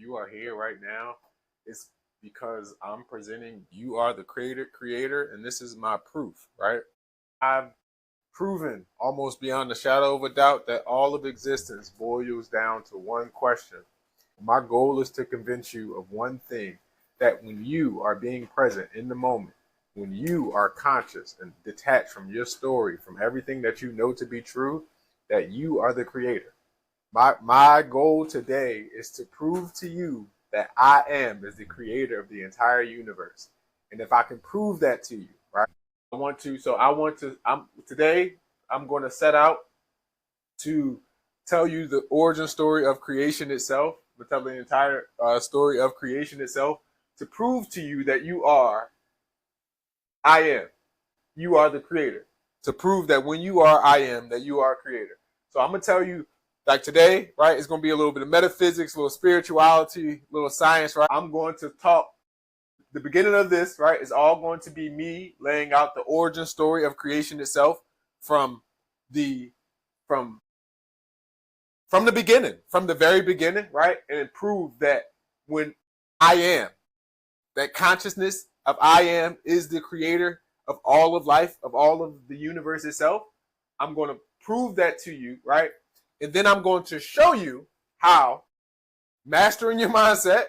you are here right now, it's because I'm presenting you are the creator, and this is my proof, right? I've proven almost beyond a shadow of a doubt that all of existence boils down to one question. My goal is to convince you of one thing, that when you are being present in the moment, when you are conscious and detached from your story, from everything that you know to be true, that you are the creator. My goal today is to prove to you that I am is the creator of the entire universe. And if I can prove that to you, right? Today I'm going to set out to tell you the origin story of creation itself, to tell the entire story of creation itself, to prove to you that I am. You are the creator. To prove that when you are I am, that you are a creator. So I'm going to tell you, like today, right, it's going to be a little bit of metaphysics, a little spirituality, a little science, right? I'm going to talk. The beginning of this, right, is all going to be me laying out the origin story of creation itself from the beginning, from the very beginning, right? And prove that when I am, that consciousness of I am is the creator of all of life, of all of the universe itself. I'm going to prove that to you, right? And then I'm going to show you how mastering your mindset,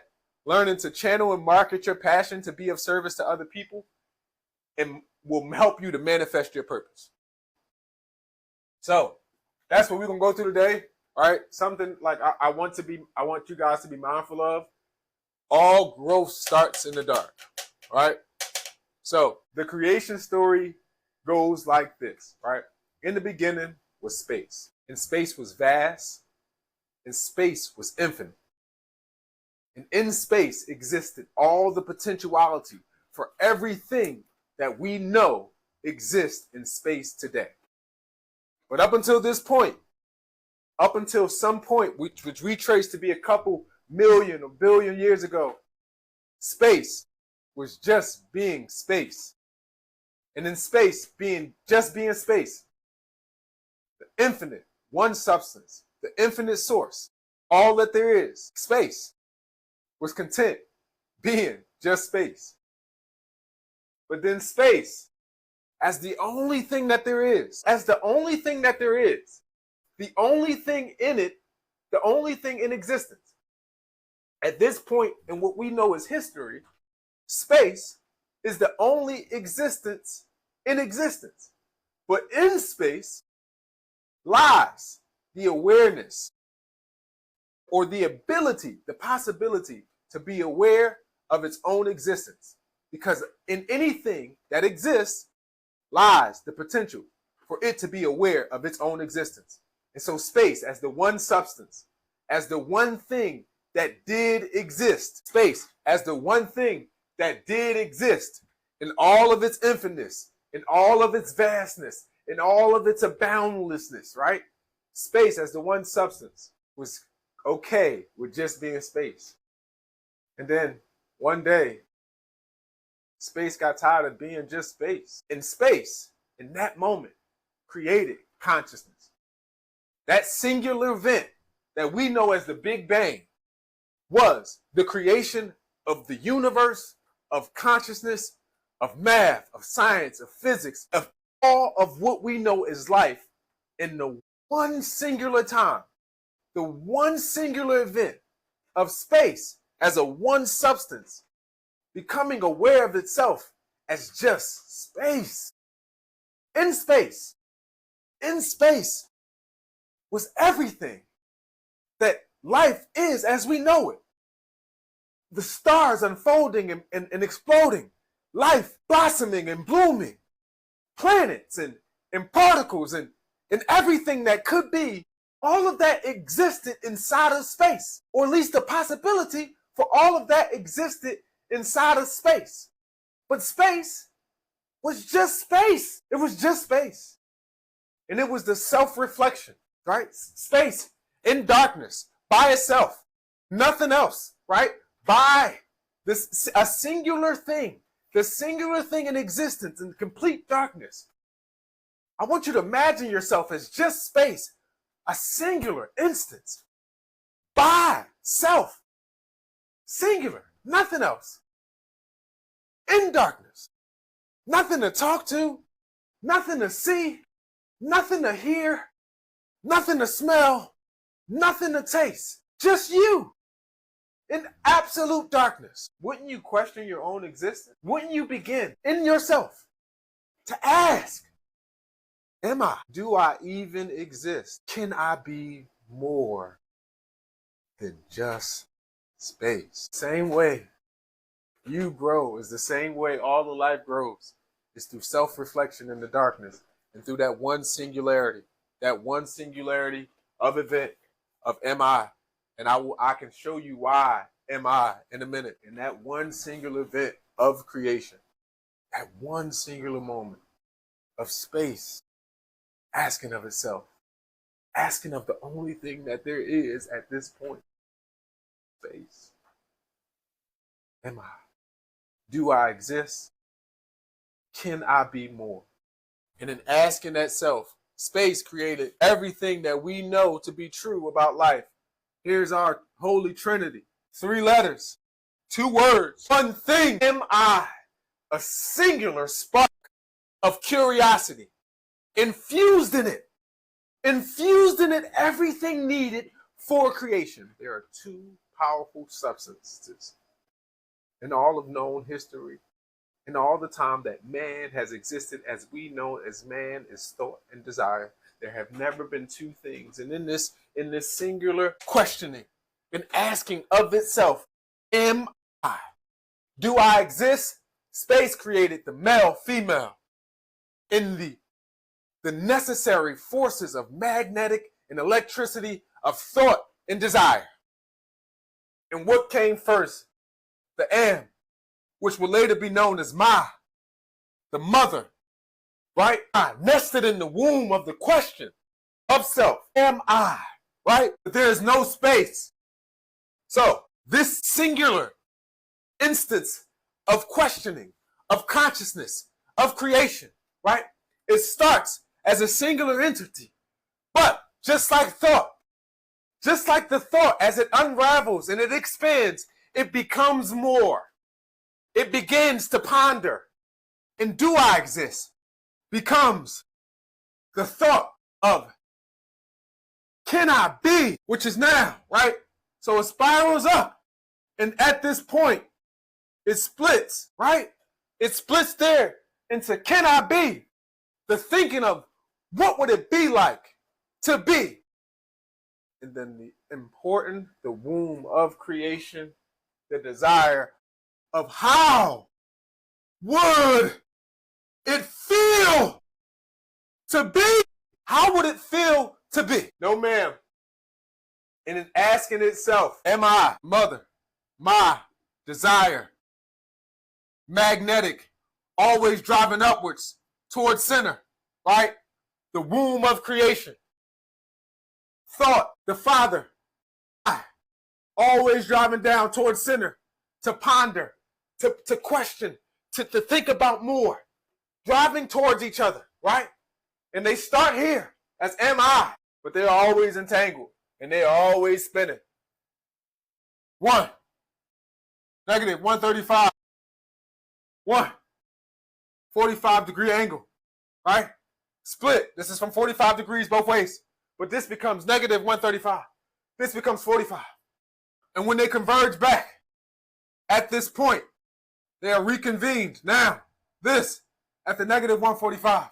learning to channel and market your passion to be of service to other people, and will help you to manifest your purpose. So that's what we're going to go through today. All right. Something like I want you guys to be mindful of. All growth starts in the dark. All right. So the creation story goes like this, right? In the beginning was space, and space was vast, and space was infinite. And in space existed all the potentiality for everything that we know exists in space today. But up until this point, up until some point, which we trace to be a couple million or billion years ago, space was just being space. And in space, just being space, the infinite, one substance, the infinite source, all that there is, space, was content being just space. But then space, as the only thing that there is, the only thing in it, the only thing in existence. At this point in what we know as history, space is the only existence in existence. But in space lies the awareness, or the ability, the possibility to be aware of its own existence. Because in anything that exists lies the potential for it to be aware of its own existence. And so space, as the one substance, as the one thing that did exist, space as the one thing that did exist in all of its infiniteness, in all of its vastness, in all of its boundlessness, right? Space as the one substance was okay with just being space. And then one day, space got tired of being just space. And space, in that moment, created consciousness. That singular event that we know as the Big Bang was the creation of the universe, of consciousness, of math, of science, of physics, of all of what we know as life in the one singular time, the one singular event of space as a one substance, becoming aware of itself as just space. In space was everything that life is as we know it. The stars unfolding and exploding, life blossoming and blooming, planets and particles and everything that could be, all of that existed inside of space, or at least the possibility for all of that existed inside of space. But space was just space. It was just space. And it was the self-reflection, right? Space in darkness by itself, nothing else, right? By this, a singular thing, the singular thing in existence in complete darkness. I want you to imagine yourself as just space, a singular instance by self. Singular. Nothing else. In darkness. Nothing to talk to. Nothing to see. Nothing to hear. Nothing to smell. Nothing to taste. Just you. In absolute darkness. Wouldn't you question your own existence? Wouldn't you begin in yourself to ask, am I? Do I even exist? Can I be more than just space? Same way you grow is the same way all of life grows. It's through self-reflection in the darkness and through that one singularity of event of am I. And I can show you why am I in a minute. In that one singular event of creation, at one singular moment of space, asking of itself, asking of the only thing that there is at this point, space. Am I? Do I exist? Can I be more? And in asking that self, space created everything that we know to be true about life. Here's our Holy Trinity. 3 letters, 2 words, one thing. Am I? A singular spark of curiosity. Infused in it everything needed for creation. There are 2 powerful substances in all of known history, in all the time that man has existed as we know as man is thought and desire. There have never been 2 things. And in this singular questioning and asking of itself, am I? Do I exist? Space created the male, female in the necessary forces of magnetic and electricity of thought and desire. And what came first? The am, which will later be known as Ma, the mother, right? I nested in the womb of the question of self. Am I? Right? But there is no space. So this singular instance of questioning, of consciousness, of creation, right? It starts as a singular entity. But just like thought, just like the thought, as it unravels and it expands, it becomes more. It begins to ponder. And do I exist? Becomes the thought of can I be? Which is now, right? So it spirals up. And at this point, it splits, right? It splits there into can I be? The thinking of what would it be like to be? And then the womb of creation, the desire of how would it feel to be? How would it feel to be? No, ma'am. And in asking itself, am I, mother, my desire, magnetic, always driving upwards towards center, right? The womb of creation. Thought, the father, I, always driving down towards center to ponder, to question, to think about more, driving towards each other, right? And they start here as am I, but they're always entangled and they're always spinning. 1, negative 135, 1, 45-degree angle, right? Split. This is from 45 degrees both ways, but this becomes negative 135. This becomes 45. And when they converge back at this point, they are reconvened. Now, this at the negative 145,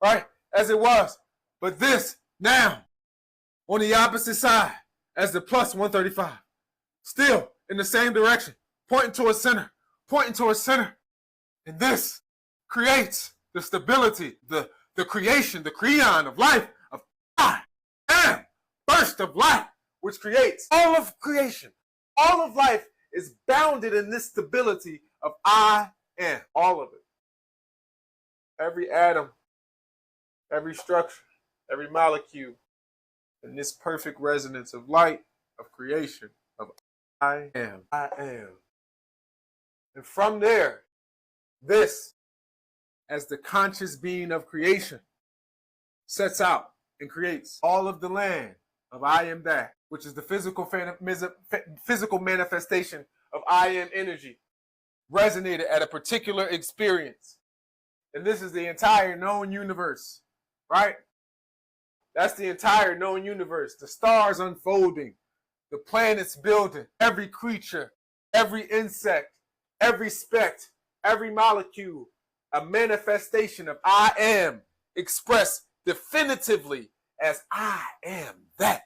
right? As it was. But this now on the opposite side as the plus 135. Still in the same direction, pointing towards center, pointing towards center. And this creates the stability, the creation, the creon of life, of I am, burst of light, which creates all of creation. All of life is bounded in this stability of I am, all of it. Every atom, every structure, every molecule, in this perfect resonance of light, of creation, of I am, I am. And from there, this, as the conscious being of creation, sets out and creates all of the land of I am that, which is the physical manifestation of I am energy resonated at a particular experience. And this is the entire known universe, right? That's the entire known universe. The stars unfolding, the planets building, every creature, every insect, every speck, every molecule, a manifestation of I am expressed definitively as I am that.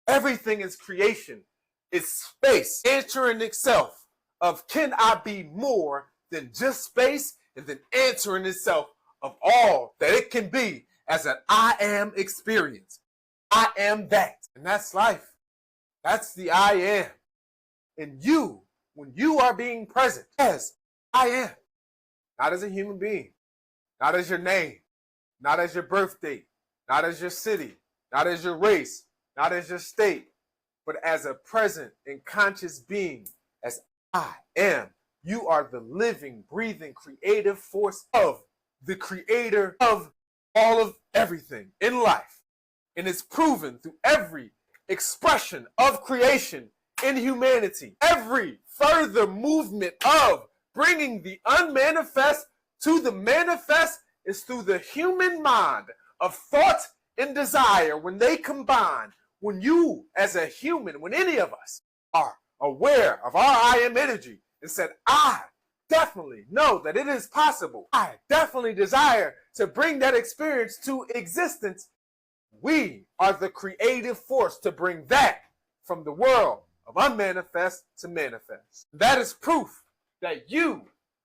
Everything is creation. It's space answering itself of can I be more than just space, and then answering itself of all that it can be as an I am experience. I am that. And that's life. That's the I am. And you, when you are being present as I am, not as a human being, not as your name, not as your birth date, not as your city, not as your race, not as your state, but as a present and conscious being, as I am. You are the living, breathing, creative force of the creator of all of everything in life. And it's proven through every expression of creation in humanity. Every further movement of bringing the unmanifest to the manifest is through the human mind of thought and desire. When they combine, when you as a human, when any of us are aware of our I am energy and said, I definitely know that it is possible. I definitely desire to bring that experience to existence. We are the creative force to bring that from the world of unmanifest to manifest. That is proof that you,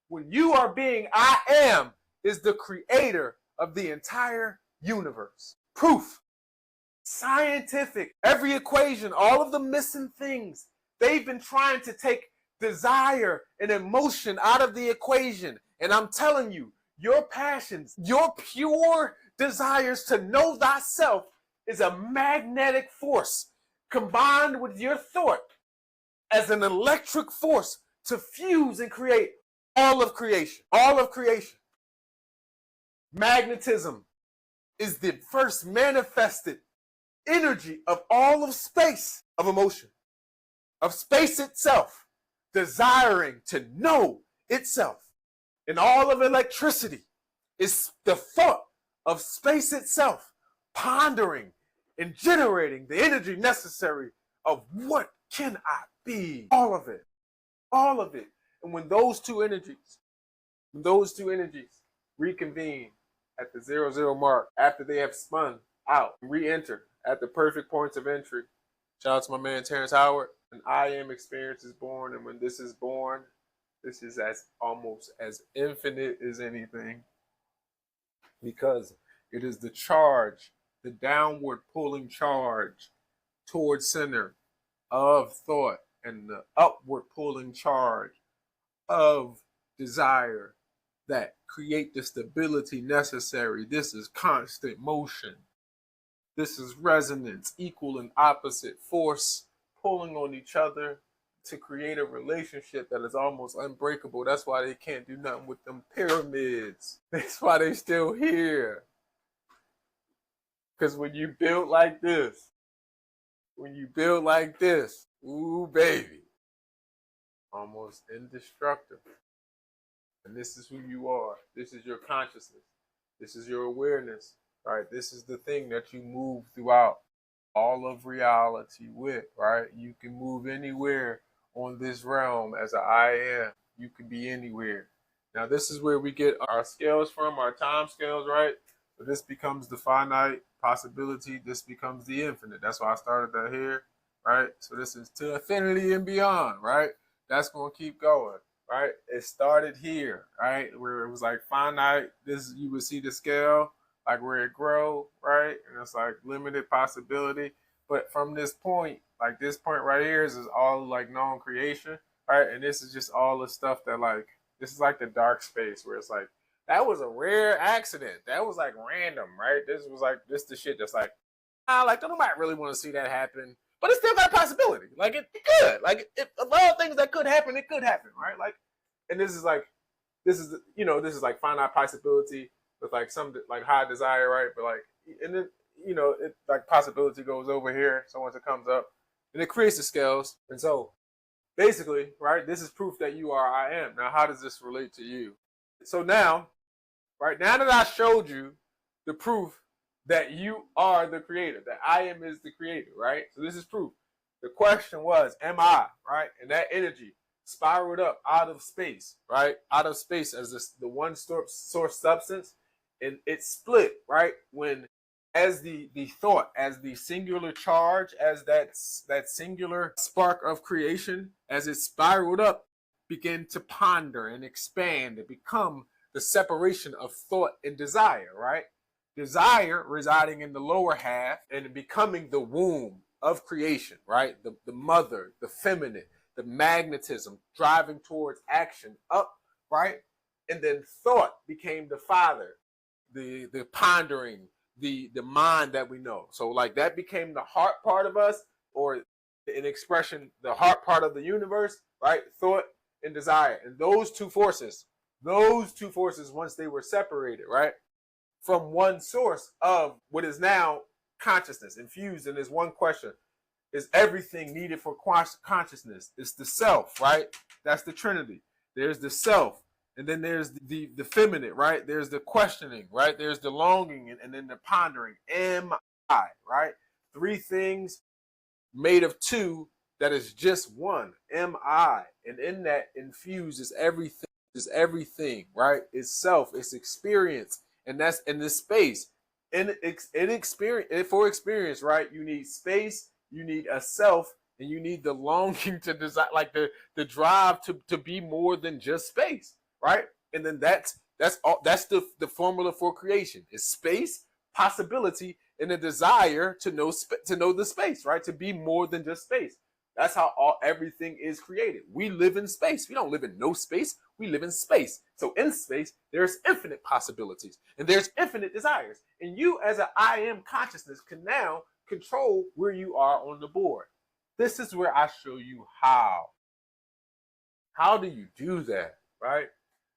when you are being I am, is the creator of the entire universe. Proof. Scientific. Every equation, all of the missing things, they've been trying to take desire and emotion out of the equation. And I'm telling you, your passions, your pure desires to know thyself is a magnetic force combined with your thought as an electric force to fuse and create all of creation. All of creation. Magnetism is the first manifested energy of all of space, of emotion, of space itself, desiring to know itself. And all of electricity is the thought of space itself, pondering and generating the energy necessary of what can I be? All of it. All of it. And when those two energies reconvene at the 0, mark, after they have spun out, re-enter at the perfect points of entry. Shout out to my man Terrence Howard. An I am experience is born, and when this is born, this is as almost as infinite as anything, because it is the charge, the downward pulling charge towards center of thought, and the upward pulling charge of desire that create the stability necessary. This is constant motion. This is resonance, equal and opposite force pulling on each other to create a relationship that is almost unbreakable. That's why they can't do nothing with them pyramids. That's why they still here. Because when you build like this, ooh, baby, almost indestructible. And this is who you are. This is your consciousness. This is your awareness, right? This is the thing that you move throughout all of reality with, right? You can move anywhere on this realm as an I am. You can be anywhere. Now, this is where we get our scales from, our time scales, right? So this becomes the finite possibility. This becomes the infinite. That's why I started that here, right? So this is to infinity and beyond, right? That's going to keep going. Right, it started here, right, where it was like finite. This, you would see the scale, like where it grow, right, and it's like limited possibility. But from this point, like this point right here, is all like known creation, right, and this is just all the stuff that like this is like the dark space where it's like that was a rare accident, that was like random, right? This was like this the shit that's like like don't nobody really want to see that happen. But it's still got a possibility. Like it could. Like if a lot of things that could happen, it could happen, right? Like, and this is like finite possibility with like some like high desire, right? But like, and then it like possibility goes over here. So once it comes up, and it creates the scales. And so basically, right, this is proof that you are I am. Now, how does this relate to you? So now, right, now that I showed you the proof that you are the creator, that I am is the creator, right? So this is proof. The question was, am I, right? And that energy spiraled up out of space, right? Out of space as the one source substance. And it split, right? When as the thought, as the singular charge, as that singular spark of creation, as it spiraled up, began to ponder and expand and become the separation of thought and desire, right? Desire residing in the lower half and becoming the womb of creation, right? The mother, the feminine, the magnetism driving towards action up, right? And then thought became the father, the pondering, the mind that we know. So like that became the heart part of us, or an expression, the heart part of the universe, right? Thought and desire. And those two forces, once they were separated, right, from one source of what is now consciousness, infused in this one question, is everything needed for consciousness. It's the self, right? That's the Trinity. There's the self, and then there's the feminine, right? There's the questioning, right? There's the longing, and then the pondering. Am I, right? Three things made of two that is just one. Am I? And in that infused is everything, right? It's self, it's experience, and that's in this space. In experience, for experience, right? You need space, you need a self, and you need the longing to desire, like the drive to be more than just space, right? And then that's the formula for creation. Is space, possibility, and a desire to know the space, right? To be more than just space. That's how everything is created. We live in space. We don't live in no space. We live in space. So in space, there's infinite possibilities and there's infinite desires. And you as an I am consciousness can now control where you are on the board. This is where I show you how. How do you do that, right?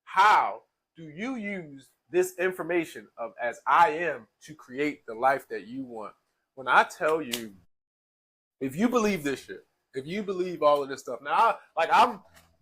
How do you use this information of as I am to create the life that you want? When I tell you, if you believe this shit, if you believe all of this stuff, now,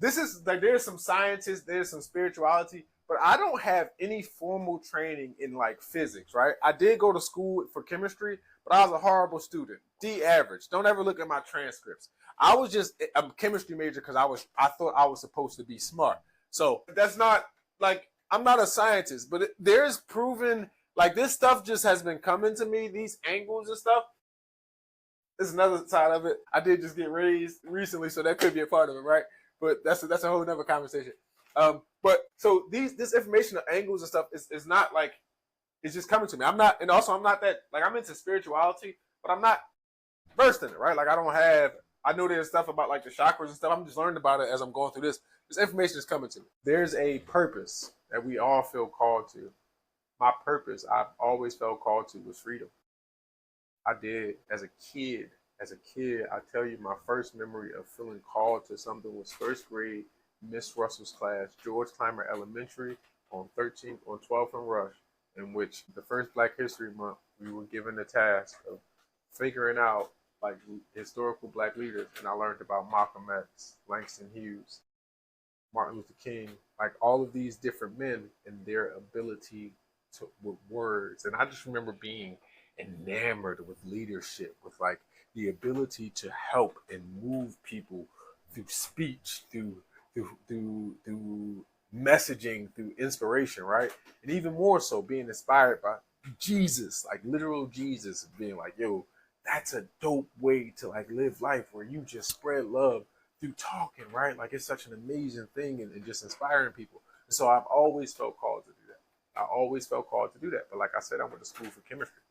this is like, there's some scientists, there's some spirituality, but I don't have any formal training in like physics, right? I did go to school for chemistry, but I was a horrible student, D average. Don't ever look at my transcripts. I was just a chemistry major because I thought I was supposed to be smart. So that's not like, I'm not a scientist, but there's proven, like this stuff just has been coming to me, these angles and stuff. There's another side of it. I did just get raised recently, so that could be a part of it, right? But that's a whole nother conversation. But so this information of angles and stuff is not like, it's just coming to me. I'm not that, like, I'm into spirituality, but I'm not versed in it, right? Like I know there's stuff about like the chakras and stuff. I'm just learning about it as I'm going through this. This information is coming to me. There's a purpose that we all feel called to. My purpose, I've always felt called to, was freedom. I did as a kid. As a kid, I tell you, my first memory of feeling called to something was first grade, Miss Russell's class, George Clymer Elementary, on 12th and Rush, in which the first Black History Month, we were given the task of figuring out like historical Black leaders, and I learned about Malcolm X, Langston Hughes, Martin Luther King, like all of these different men and their ability to with words. And I just remember being enamored with leadership, with like the ability to help and move people through speech, through messaging, through inspiration, right? And even more so being inspired by Jesus, like literal Jesus, being like, yo, that's a dope way to like live life, where you just spread love through talking, right? Like it's such an amazing thing, and just inspiring people. And so I've always felt called to do that. I always felt called to do that. But like I said, I went to school for chemistry.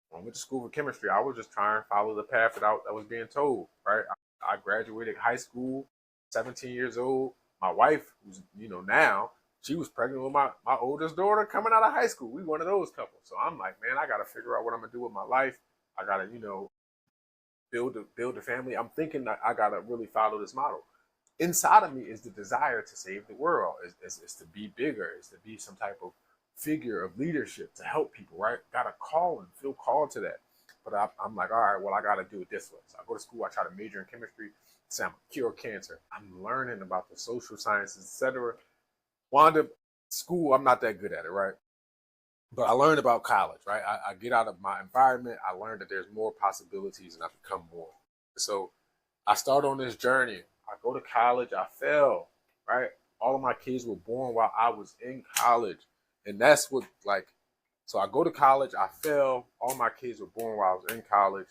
When I went to school for chemistry, I was just trying to follow the path that was being told, right? I graduated high school, 17 years old. My wife, who's, now, she was pregnant with my oldest daughter coming out of high school. We one of those couples. So I'm like, man, I got to figure out what I'm going to do with my life. I got to, build a family. I'm thinking that I got to really follow this model. Inside of me is the desire to save the world, is to be bigger, is to be some type of figure of leadership, to help people, right? Got a call and feel called to that. But I'm like, all right, well, I got to do it this way. So I go to school, I try to major in chemistry, say I'm a cure cancer. I'm learning about the social sciences, etc. Wound up school, I'm not that good at it, right? But I learned about college, right? I get out of my environment. I learned that there's more possibilities and I become more. So I start on this journey. I go to college. I fail, right? All of my kids were born while I was in college. And that's what, like, so I go to college. I fail. All my kids were born while I was in college.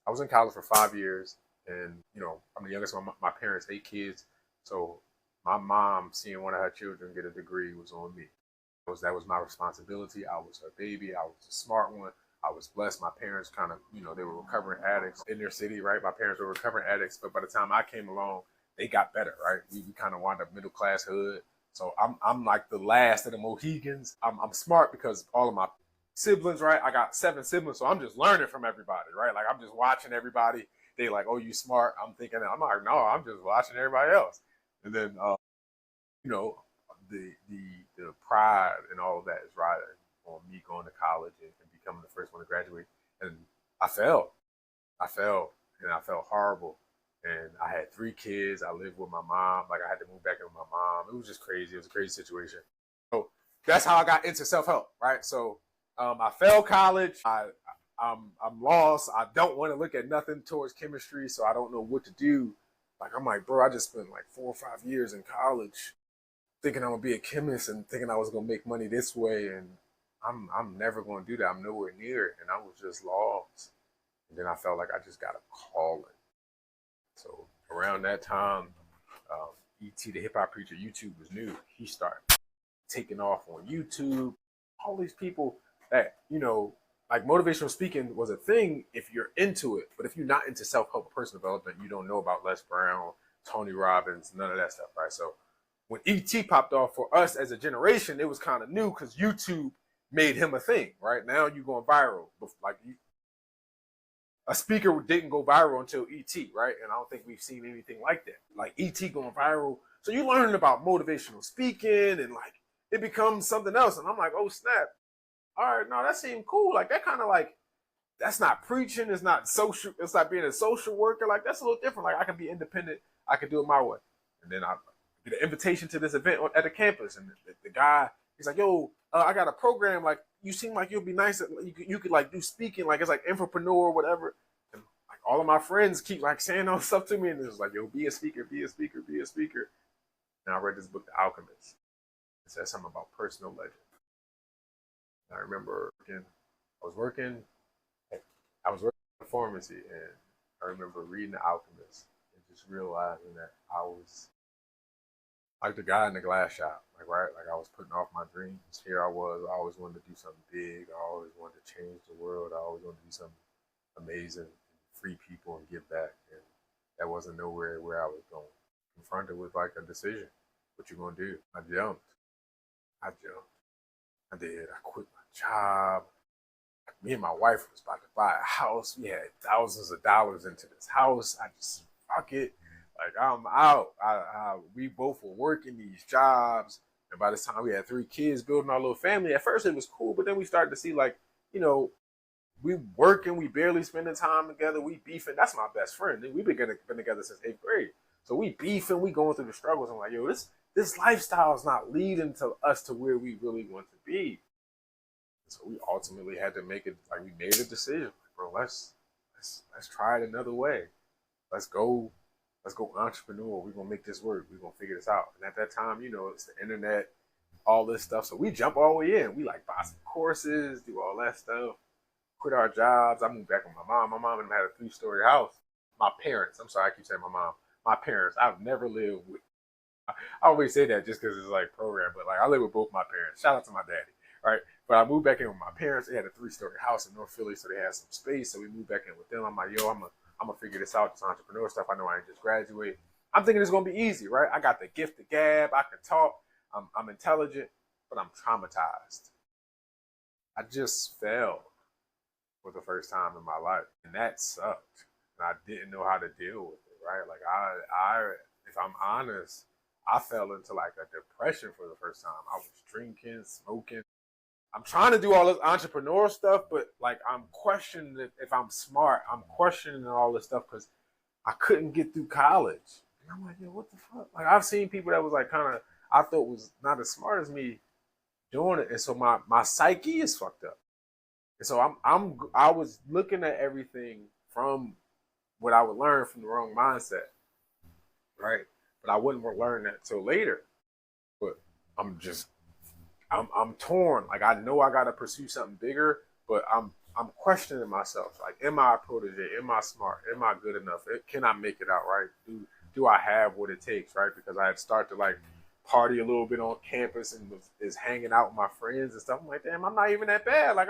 I was in college for 5 years. And, you know, I'm the youngest one. My parents, 8 kids. So my mom seeing one of her children get a degree was on me. That was my responsibility. I was her baby. I was a smart one. I was blessed. My parents kind of, you know, they were recovering addicts in their city, right? My parents were recovering addicts, but by the time I came along, they got better, right? We kind of wound up middle class hood. So I'm like the last of the Mohegans. I'm smart because all of my siblings, right? I got 7 siblings, so I'm just learning from everybody, right? Like I'm just watching everybody. They like, oh, you smart. I'm thinking, I'm like, no, I'm just watching everybody else. And then, you know, the pride and all of that is riding on me going to college and becoming the first one to graduate. And I failed, and I felt horrible. And I had 3 kids. I lived with my mom. Like I had to move back in with my mom. It was just crazy. It was a crazy situation. So that's how I got into self-help, right? So I failed college. I'm lost. I don't want to look at nothing towards chemistry, so I don't know what to do. Like I'm like, bro, I just spent like 4 or 5 years in college thinking I'm gonna be a chemist and thinking I was gonna make money this way, and I'm never gonna do that. I'm nowhere near it, and I was just lost. And then I felt like I just got a calling. So around that time, E.T. the hip hop preacher, YouTube was new. He started taking off on YouTube. All these people that, you know, like motivational speaking was a thing if you're into it, but if you're not into self-help or personal development, you don't know about Les Brown, Tony Robbins, none of that stuff, right? So when E.T. popped off for us as a generation, it was kind of new because YouTube made him a thing, right? Now you're going viral. Like a speaker didn't go viral until E.T., right? And I don't think we've seen anything like that. Like E.T. going viral. So you learn about motivational speaking and like it becomes something else. And I'm like, oh snap. All right, no, that seemed cool. Like that kind of like, that's not preaching. It's not social. It's like being a social worker. Like that's a little different. Like I can be independent. I can do it my way. And then I get an invitation to this event at the campus. And the guy, he's like, yo, I got a program. Like you seem like you'll be nice. You could like do speaking. Like it's like entrepreneur or whatever. And like all of my friends keep like saying all stuff to me. And it's like, yo, be a speaker, be a speaker, be a speaker. And I read this book, The Alchemist. It says something about personal legend. I remember I was working in a pharmacy, and I remember reading The Alchemist and just realizing that I was like the guy in the glass shop, like right, like I was putting off my dreams. Here I was, I always wanted to do something big. I always wanted to change the world. I always wanted to do something amazing, free people and give back. And that wasn't nowhere where I was going. Confronted with like a decision. What you gonna do? I jumped. I did. I quit my job. Me and my wife was about to buy a house. We had thousands of dollars into this house. I just, fuck it. Like, I'm out. We both were working these jobs. And by this time, we had 3 kids building our little family. At first, it was cool. But then we started to see, like, you know, we working. We barely spending time together. We beefing. That's my best friend. We've been together since 8th grade. So we beefing. We going through the struggles. I'm like, yo, this lifestyle is not leading to us to where we really want to be. So we ultimately had to make it, like we made a decision. Like, bro, let's try it another way. Let's go entrepreneur. We're gonna make this work. We're gonna figure this out. And at that time, you know, it's the internet, all this stuff. So we jump all the way in. We like buy some courses, do all that stuff, quit our jobs. I moved back with my mom. My mom and them had a 3-story house. My parents, I'm sorry, I keep saying my mom. My parents, I've never lived with, I always say that just because it's like program, but like I live with both my parents. Shout out to my daddy, right? But I moved back in with my parents. They had a 3-story house in North Philly, so they had some space. So we moved back in with them. I'm like, yo, I'm gonna figure this out, this entrepreneur stuff. I know I ain't just graduate. I'm thinking it's gonna be easy, right? I got the gift of gab. I can talk. I'm intelligent, but I'm traumatized. I just failed for the first time in my life, and that sucked. And I didn't know how to deal with it, right? Like I, if I'm honest, I fell into like a depression for the first time. I was drinking, smoking. I'm trying to do all this entrepreneur stuff, but like I'm questioning if I'm smart. I'm questioning all this stuff because I couldn't get through college. And I'm like, yo, what the fuck? Like I've seen people that was like kind of I thought was not as smart as me doing it, and so my psyche is fucked up. And so I was looking at everything from what I would learn from the wrong mindset, right? But I wouldn't learn that till later. But I'm just I'm torn. Like I know I gotta pursue something bigger, but I'm questioning myself. Like, am I a protege? Am I smart? Am I good enough? Can I make it out right? Do I have what it takes, right? Because I had started to like party a little bit on campus and is hanging out with my friends and stuff. I'm like, damn, I'm not even that bad. Like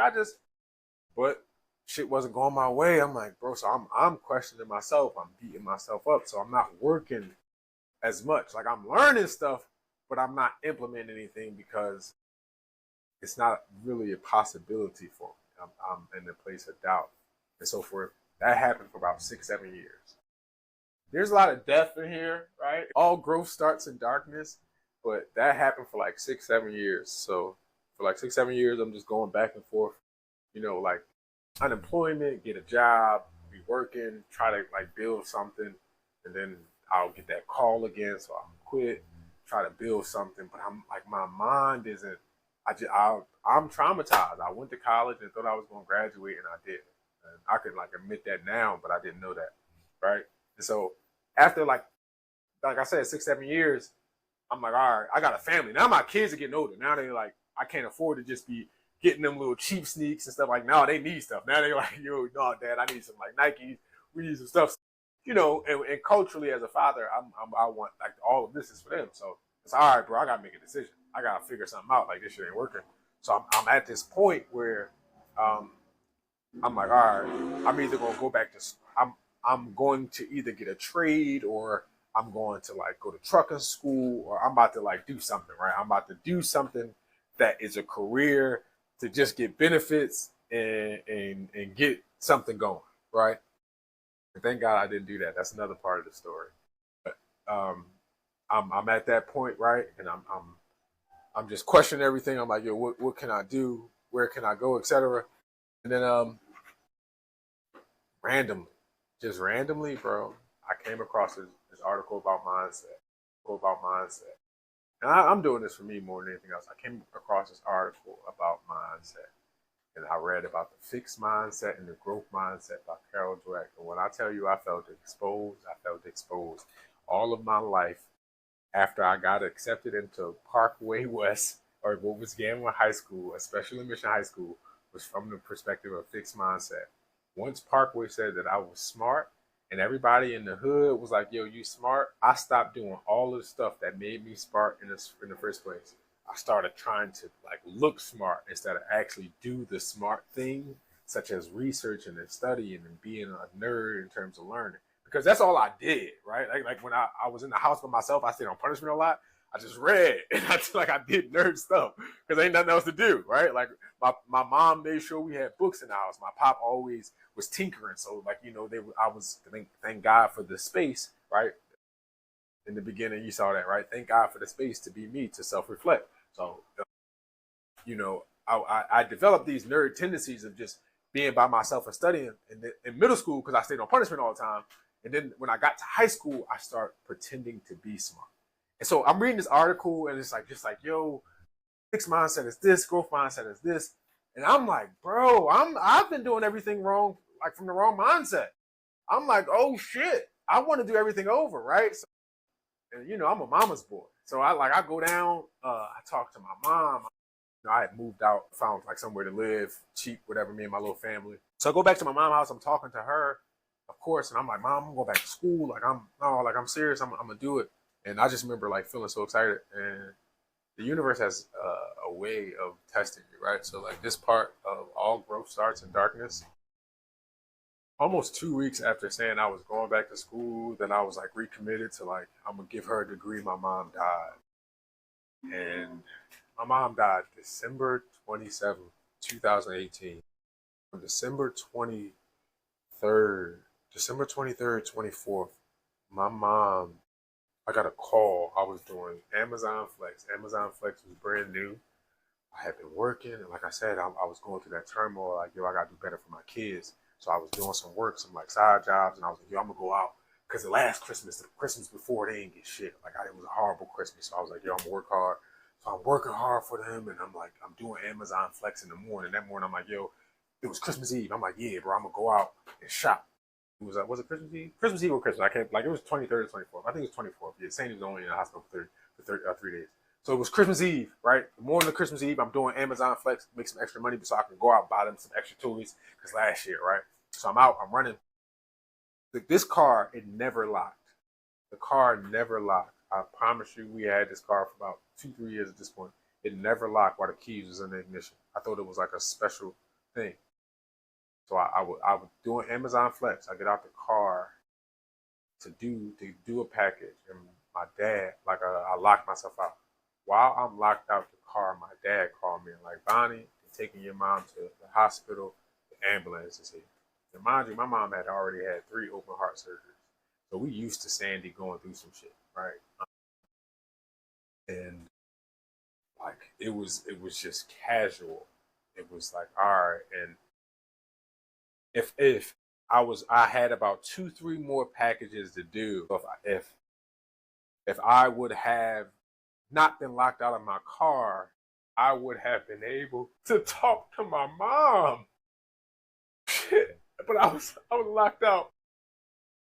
but shit wasn't going my way. I'm like, bro, so I'm questioning myself. I'm beating myself up. So I'm not working as much. Like I'm learning stuff, but I'm not implementing anything because it's not really a possibility for me. I'm in a place of doubt. And so that happened for about 6-7 years. There's a lot of death in here, right? All growth starts in darkness, but that happened for like 6-7 years. So for like 6-7 years, I'm just going back and forth, like unemployment, get a job, be working, try to like build something, and then I'll get that call again, so I'll quit, try to build something. But I'm like, my mind isn't. I'm traumatized. I went to college and thought I was going to graduate, and I didn't. And I can like admit that now, but I didn't know that, right? And so after like I said, 6-7 years, I'm like, all right, I got a family now. My kids are getting older now. They like, I can't afford to just be getting them little cheap sneaks and stuff. Like now they need stuff. Now they're like, yo, no, Dad, I need some like Nikes. We need some stuff. And culturally as a father, I want like all of this is for them. So it's all right, bro. I gotta make a decision. I gotta figure something out. Like this shit ain't working. So I'm at this point where I'm like, all right, I'm either gonna go back to I'm going to either get a trade or I'm going to like go to trucking school or I'm about to like do something, right? I'm about to do something that is a career to just get benefits and get something going, right? And thank God I didn't do that. That's another part of the story. But I'm at that point, right? And I'm just questioning everything. I'm like, yo, what can I do? Where can I go, etc. And then randomly, bro, I came across this article about mindset. And I'm doing this for me more than anything else. I came across this article about mindset. And I read about the fixed mindset and the growth mindset by Carol Dweck. And when I tell you I felt exposed all of my life after I got accepted into Parkway West, or what was Gamma High School, a special admission high school, was from the perspective of fixed mindset. Once Parkway said that I was smart and everybody in the hood was like, yo, you smart, I stopped doing all of the stuff that made me smart in the first place. I started trying to like look smart instead of actually do the smart thing, such as researching and studying and being a nerd in terms of learning. Because that's all I did, right? Like when I was in the house by myself, I stayed on punishment a lot. I just read and I did nerd stuff because ain't nothing else to do, right? Like my mom made sure we had books in the house. My pop always was tinkering, so like thank God for the space, right? In the beginning, you saw that, right? Thank God for the space to be me, to self-reflect. So, I developed these nerd tendencies of just being by myself and studying in middle school because I stayed on punishment all the time. And then when I got to high school, I started pretending to be smart. And so I'm reading this article and it's like, just like, yo, fixed mindset is this, growth mindset is this. And I'm like, bro, I've been doing everything wrong, like from the wrong mindset. I'm like, oh shit, I want to do everything over, right? So, and I'm a mama's boy. So I go down, I talk to my mom. I had moved out, found like somewhere to live, cheap, whatever, me and my little family. So I go back to my mom's house, I'm talking to her, of course, and I'm like, Mom, I'm going back to school. I'm serious, I'm gonna do it. And I just remember like feeling so excited. And the universe has a way of testing you, right? So like this part of all growth starts in darkness. Almost 2 weeks after saying I was going back to school, then I was like recommitted to like, I'm gonna give her a degree. My mom died. And my mom died December 27th, 2018. On December 23rd, 24th, my mom, I got a call. I was doing Amazon Flex. Amazon Flex was brand new. I had been working, and like I said, I was going through that turmoil, like, yo, I gotta do better for my kids. So I was doing some work, some like side jobs, and I was like, yo, I'm gonna go out Because the last Christmas, the Christmas before, they didn't get shit. Like, it was a horrible Christmas. So I was like, yo, I'm gonna work hard. So I'm working hard for them, and I'm like, I'm doing Amazon Flex in the morning. That morning, I'm like, yo, it was Christmas Eve. I'm like, yeah, bro, I'm gonna go out and shop. It was it Christmas Eve? Christmas Eve or Christmas? I can't, like, it was 23rd or 24th. I think it was 24th. Yeah, Sandy was only in the hospital for 3 days. So it was Christmas Eve, right? The morning of Christmas Eve, I'm doing Amazon Flex, make some extra money so I can go out and buy them some extra toys. Because last year, right? So I'm out, I'm running. This car, it never locked. The car never locked. I promise you, we had this car for about 2-3 years at this point. It never locked while the keys was in the ignition. I thought it was like a special thing. So I was doing Amazon Flex. I get out the car to do a package, and my dad, like, I locked myself out. While I'm locked out the car, my dad called me and like, Bonnie, they're taking your mom to the hospital. The ambulance is here. And mind you, my mom had already had 3 open heart surgeries. So we used to Sandy going through some shit, right? And like it was just casual. It was like, all right. And if I had about 2-3 more packages to do. So if I would have not been locked out of my car, I would have been able to talk to my mom. Shit. But I was locked out.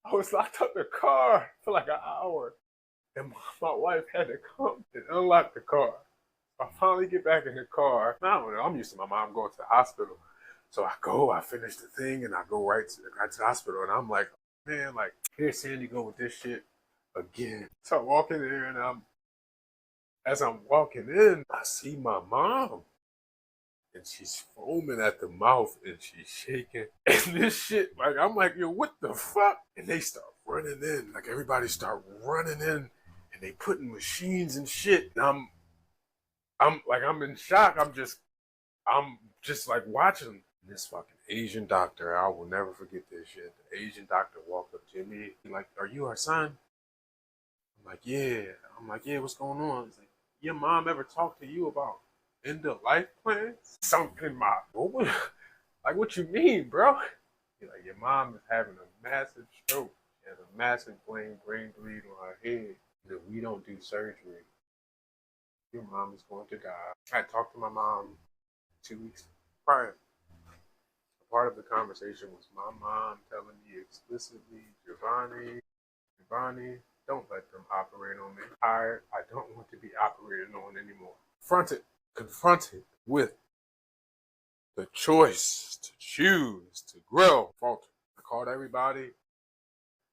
I was locked up in the car for like an hour. And my wife had to come and unlock the car. I finally get back in the car. I don't know, I'm used to my mom going to the hospital. So I finish the thing, and I go right to the hospital. And I'm like, man, like, here Sandy go with this shit again. So I walk in there, and as I'm walking in, I see my mom. And she's foaming at the mouth, and she's shaking. And this shit, like, I'm like, yo, what the fuck? And they start running in. Like, everybody start running in, and they putting machines and shit. And I'm in shock. I'm just like watching this fucking Asian doctor. I will never forget this shit. The Asian doctor walked up to me. He's like, are you our son? I'm like, yeah. I'm like, yeah, what's going on? He's like, your mom ever talked to you about end of life plans? Something in my, like, what you mean, bro? He's like, your mom is having a massive stroke. She has a massive brain bleed on her head. If we don't do surgery, your mom is going to die. I talked to my mom 2 weeks prior. Part of the conversation was my mom telling me explicitly, Giovanni, don't let them operate on me. I don't want to be operated on anymore. Confronted with the choice to choose to grow. Falter. I called everybody.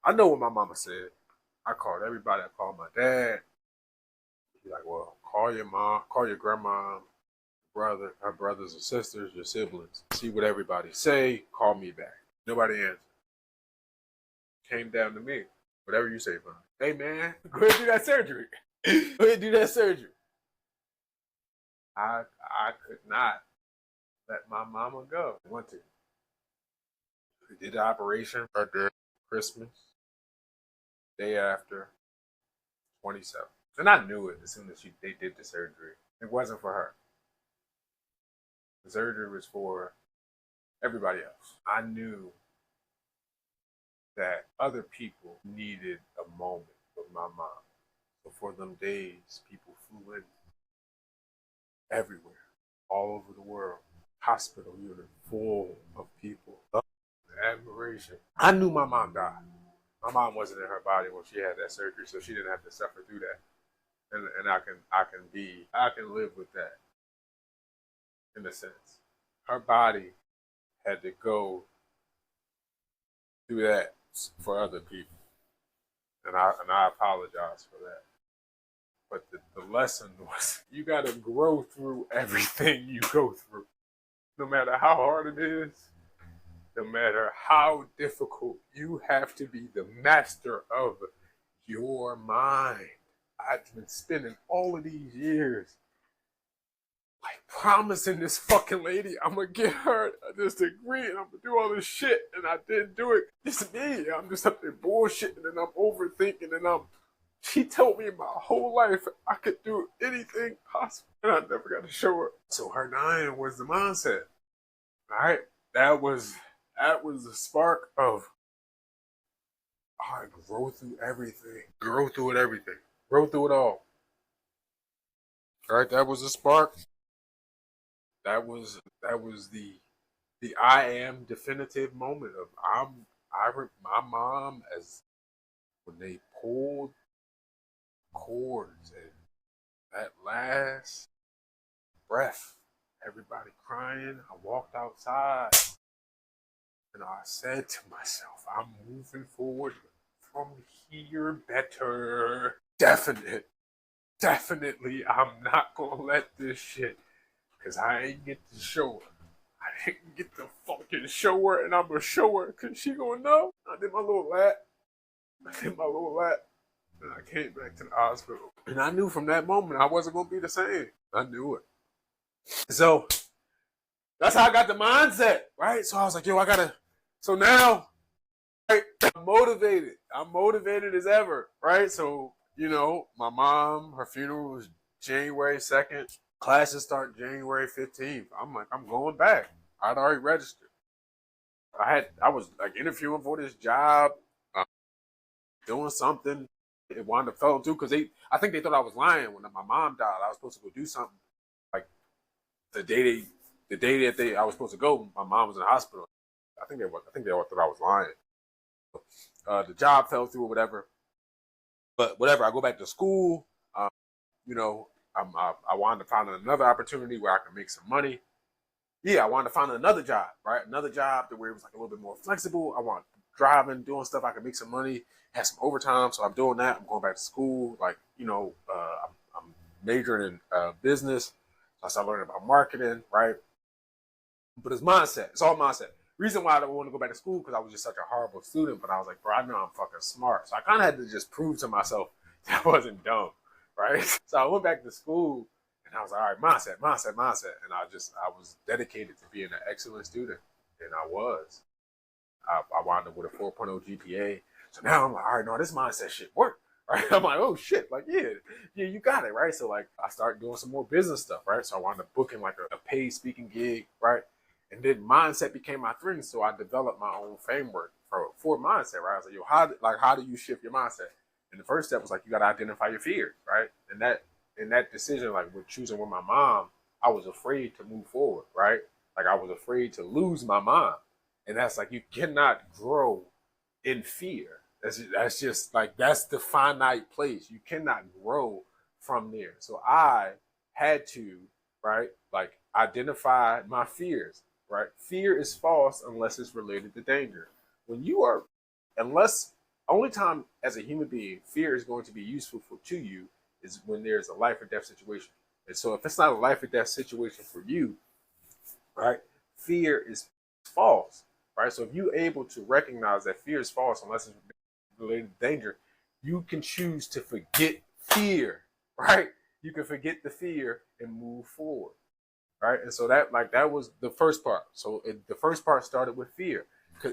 I know what my mama said. I called everybody. I called my dad. He's like, well, call your mom, call your grandma, her brothers and sisters, your siblings. See what everybody say. Call me back. Nobody answered. Came down to me. Whatever you say, man. Hey, man, go ahead and do that surgery. Go ahead and do that surgery. I could not let my mama go. I wanted to. We did the operation. I did Christmas. Day after, 27. And I knew it as soon as they did the surgery. It wasn't for her. The surgery was for everybody else. I knew that other people needed a moment with my mom. So for them days, people flew in everywhere, all over the world. Hospital unit full of people. Admiration. I knew my mom died. My mom wasn't in her body when she had that surgery, so she didn't have to suffer through that. And I can live with that. In a sense, her body had to go through that for other people, and I apologize for that. But the lesson was, you gotta grow through everything you go through, no matter how hard it is, no matter how difficult. You have to be the master of your mind. I've been spending all of these years like promising this fucking lady I'm gonna get her this degree and I'm gonna do all this shit, and I didn't do it. It's me. I'm just up there bullshitting, and I'm overthinking, and she told me my whole life I could do anything possible, and I never got to show her. So her dying was the mindset. All right, that was the spark of I grow through everything. Grow through it, everything. Grow through it all. All right, that was a spark. That was the I am definitive moment of my mom as when they pulled cords and that last breath, everybody crying. I walked outside and I said to myself, I'm moving forward from here better. Definitely, I'm not gonna let this shit, cause I ain't get to show her. I didn't get to fucking show her, and I'm gonna show her, cause she gonna know. I did my little lap. And I came back to the hospital. And I knew from that moment I wasn't gonna be the same. I knew it. So that's how I got the mindset, right? So I was like, yo, so now, right, I'm motivated. I'm motivated as ever, right? So, my mom, her funeral was January 2nd. Classes start January 15th. I'm like, I'm going back. I'd already registered. I was like interviewing for this job, doing something. It wound up fell through because I think they thought I was lying when my mom died. I was supposed to go do something. Like the day that I was supposed to go, my mom was in the hospital. I think they thought I was lying. The job fell through or whatever. But whatever, I go back to school. I wanted to find another opportunity where I could make some money. Yeah, I wanted to find another job, right? Another job where it was like a little bit more flexible. I want driving, doing stuff I could make some money, have some overtime. So I'm doing that. I'm going back to school. I'm majoring in business. So I started learning about marketing, right? But it's mindset. It's all mindset. Reason why I don't want to go back to school because I was just such a horrible student. But I was like, bro, I know I'm fucking smart. So I kind of had to just prove to myself that I wasn't dumb, right? So I went back to school and I was like, all right, mindset. And I was dedicated to being an excellent student. And I was. I wound up with a 4.0 GPA. So now I'm like, all right, no, this mindset shit worked, right? I'm like, oh shit, like, yeah, you got it, right? So like, I started doing some more business stuff, right? So I wound up booking like a paid speaking gig, right? And then mindset became my thing. So I developed my own framework for mindset, right? I was like, yo, how do you shift your mindset? And the first step was like, you got to identify your fears, right? And that decision, like with choosing with my mom, I was afraid to move forward, right? Like I was afraid to lose my mom. And that's like, you cannot grow in fear. That's just like, that's the finite place. You cannot grow from there. So I had to, right, like identify my fears, right? Fear is false unless it's related to danger. Unless, only time as a human being, fear is going to be useful to you is when there's a life or death situation. And so if it's not a life or death situation for you, right, fear is false. Right, so if you're able to recognize that fear is false unless it's related to danger, you can choose to forget fear, right? You can forget the fear and move forward, right? And so that was the first part. So the first part started with fear,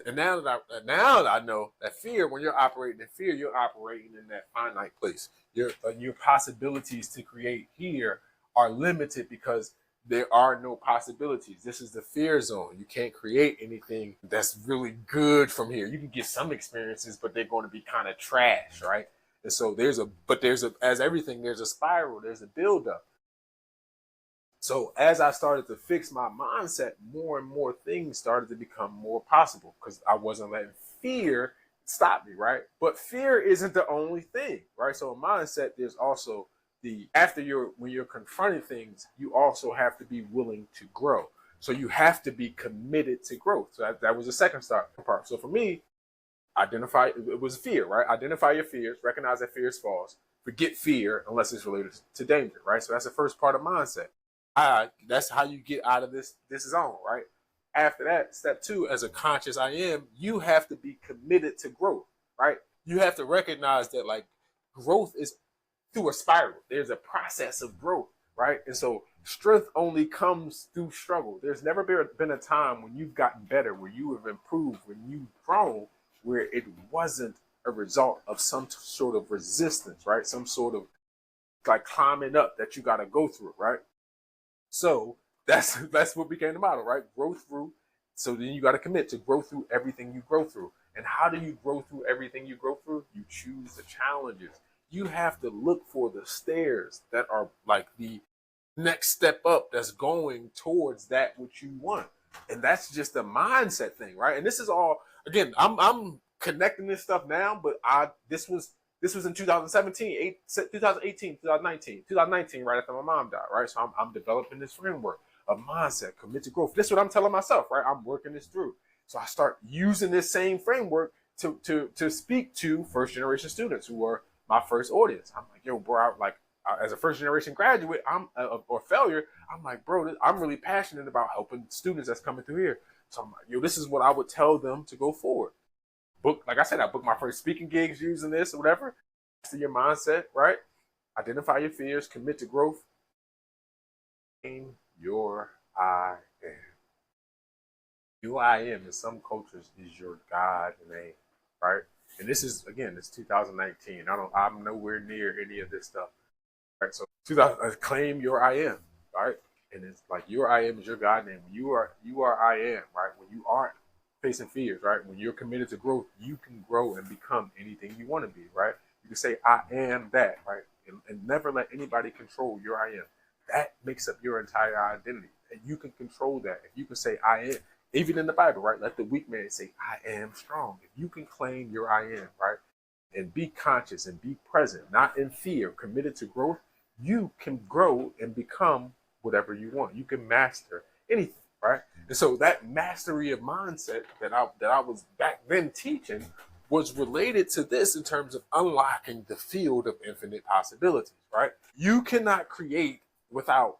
and now that I know that fear, when you're operating in fear, you're operating in that finite place. Your possibilities to create here are limited because there are no possibilities. This is the fear zone. You can't create anything that's really good from here. You can get some experiences, but they're going to be kind of trash, right? And so as everything, there's a spiral, there's a buildup. So as I started to fix my mindset, more and more things started to become more possible because I wasn't letting fear stop me, right? But fear isn't the only thing, right? So in mindset, there's also when you're confronting things, you also have to be willing to grow. So you have to be committed to growth. So that was the second part. So for me, it was fear, right? Identify your fears, recognize that fear is false, forget fear unless it's related to danger, right? So that's the first part of mindset. That's how you get out of this zone, right? After that, step 2, as a conscious I am, you have to be committed to growth, right? You have to recognize that like growth is through a spiral. There's a process of growth, right? And so strength only comes through struggle. There's never been a time when you've gotten better, where you have improved, when you've grown, where it wasn't a result of some sort of resistance, right? Some sort of like climbing up that you got to go through, right? So that's what became the model, right? Growth through. So then you got to commit to grow through everything you grow through. And how do you grow through everything you grow through? You choose the challenges. You have to look for the stairs that are like the next step up that's going towards that which you want. And that's just a mindset thing, right? And this is all, again, I'm connecting this stuff now, but this was in 2017, 2018, 2019, right after my mom died, right? So I'm developing this framework of mindset, commit to growth. This is what I'm telling myself, right? I'm working this through. So I start using this same framework to speak to first generation students who are my first audience. I'm like, yo, bro, as a first generation graduate, or failure, I'm like, bro, I'm really passionate about helping students that's coming through here. So I'm like, yo, this is what I would tell them to go forward. Like I said, I booked my first speaking gigs using this or whatever. To your mindset, right? Identify your fears, commit to growth. Name your I am. Your I am in some cultures is your God name, right? And this is, again, it's 2019. I'm nowhere near any of this stuff. Right? So claim your I am, right? And it's like your I am is your God name. You are I am, right? When you aren't facing fears, right? When you're committed to growth, you can grow and become anything you want to be, right? You can say, I am that, right? And never let anybody control your I am. That makes up your entire identity. And you can control that. If you can say, I am, even in the Bible, right? Let the weak man say, I am strong. If you can claim your I am, right? And be conscious and be present, not in fear, committed to growth, you can grow and become whatever you want. You can master anything, right? And so that mastery of mindset that I was back then teaching was related to this in terms of unlocking the field of infinite possibilities, right? You cannot create without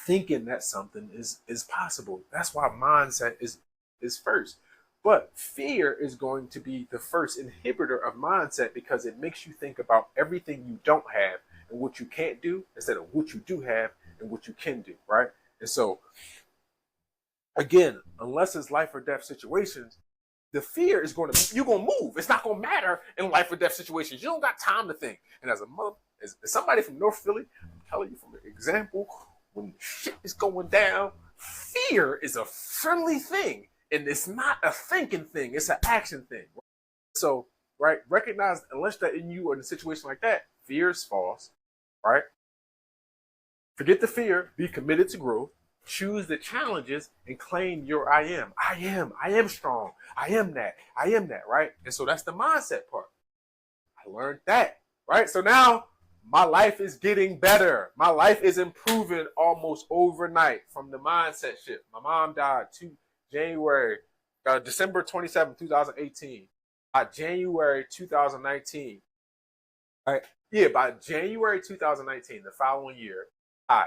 thinking that something is possible. That's why mindset is first. But fear is going to be the first inhibitor of mindset because it makes you think about everything you don't have and what you can't do instead of what you do have and what you can do, right? And so, again, unless it's life or death situations, the fear is you're going to move. It's not going to matter in life or death situations. You don't got time to think. And as somebody from North Philly, I'm telling you from an example, when shit is going down, fear is a friendly thing. And it's not a thinking thing. It's an action thing. So, right, recognize unless that in you are in a situation like that, fear is false, right? Forget the fear. Be committed to growth. Choose the challenges and claim your I am. I am strong. I am that, right? And so that's the mindset part. I learned that, right? So now my life is getting better. My life is improving almost overnight from the mindset shift. My mom died December 27, 2018. By January 2019, right? Yeah, by January 2019, the following year, I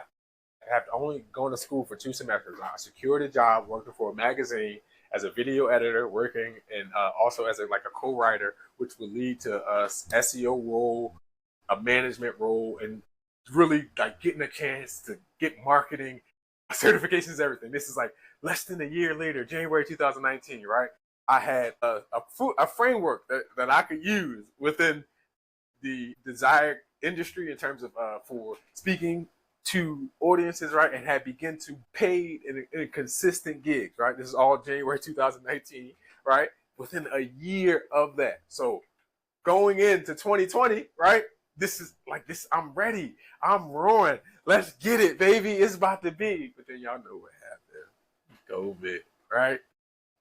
have only gone to school for 2 semesters. I secured a job working for a magazine as a video editor, working and also as a co-writer, which would lead to a SEO role, a management role, and really getting a chance to get marketing, certifications, everything. This is less than a year later, January 2019, right? I had a framework that I could use within the desired industry in terms of for speaking to audiences, right? And had begun to pay in consistent gigs, right? This is all January 2019, right? Within a year of that. So going into 2020, right? This is I'm ready. I'm roaring. Let's get it, baby. It's about to be. But then y'all know what happened. COVID, right?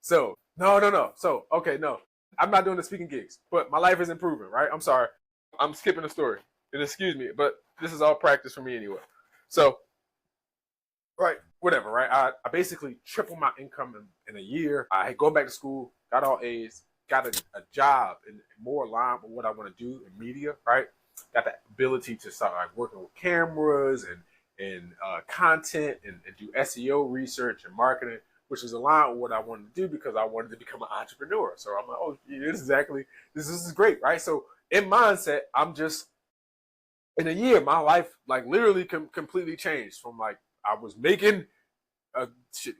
So, no. So, okay, no. I'm not doing the speaking gigs, but my life is improving, right? I'm sorry. I'm skipping the story. And excuse me, but this is all practice for me anyway. So, right, whatever, right? I basically tripled my income in a year. I had gone back to school, got all A's, got a job and more aligned with what I want to do in media, right? Got the ability to start working with cameras and content and do SEO research and marketing, which is aligned with what I wanted to do because I wanted to become an entrepreneur. So I'm like, oh, yeah, this is great, right? So in mindset, I'm just, in a year, my life literally completely changed from I was making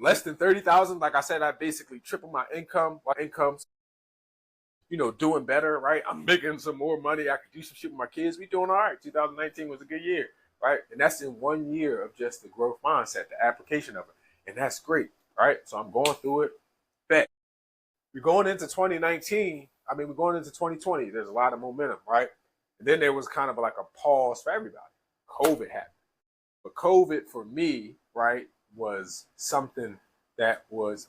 less than 30,000. Like I said, I basically tripled my income. Doing better, right? I'm making some more money. I could do some shit with my kids. We doing all right. 2019 was a good year, right? And that's in 1 year of just the growth mindset, the application of it. And that's great, right? So I'm going through it. Bet. we're going into 2019. I mean, we're going into 2020. There's a lot of momentum, right? And then there was kind of like a pause for everybody. COVID happened. But COVID for me, right, was something that was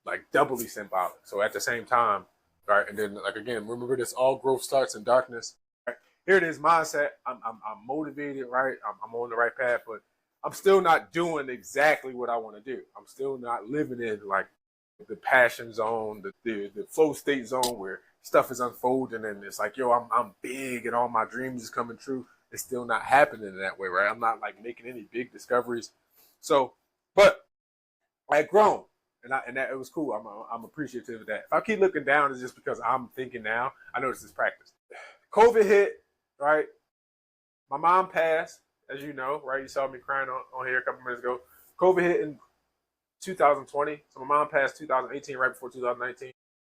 like doubly symbolic. So at the same time, right, and then like again, remember this: all growth starts in darkness. Right? Here it is, mindset. I'm motivated, right? I'm on the right path, but I'm still not doing exactly what I want to do. I'm still not living in like the passion zone, the flow state zone where stuff is unfolding and it's like, yo, I'm big and all my dreams is coming true. It's still not happening that way, right? I'm not like making any big discoveries. So, but I had grown, and that it was cool. I'm appreciative of that. If I keep looking down, it's just because I'm thinking now. I know this is practice. COVID hit, right? My mom passed, as you know, right? You saw me crying on here a couple minutes ago. COVID hit in 2020. So my mom passed 2018, right before 2019.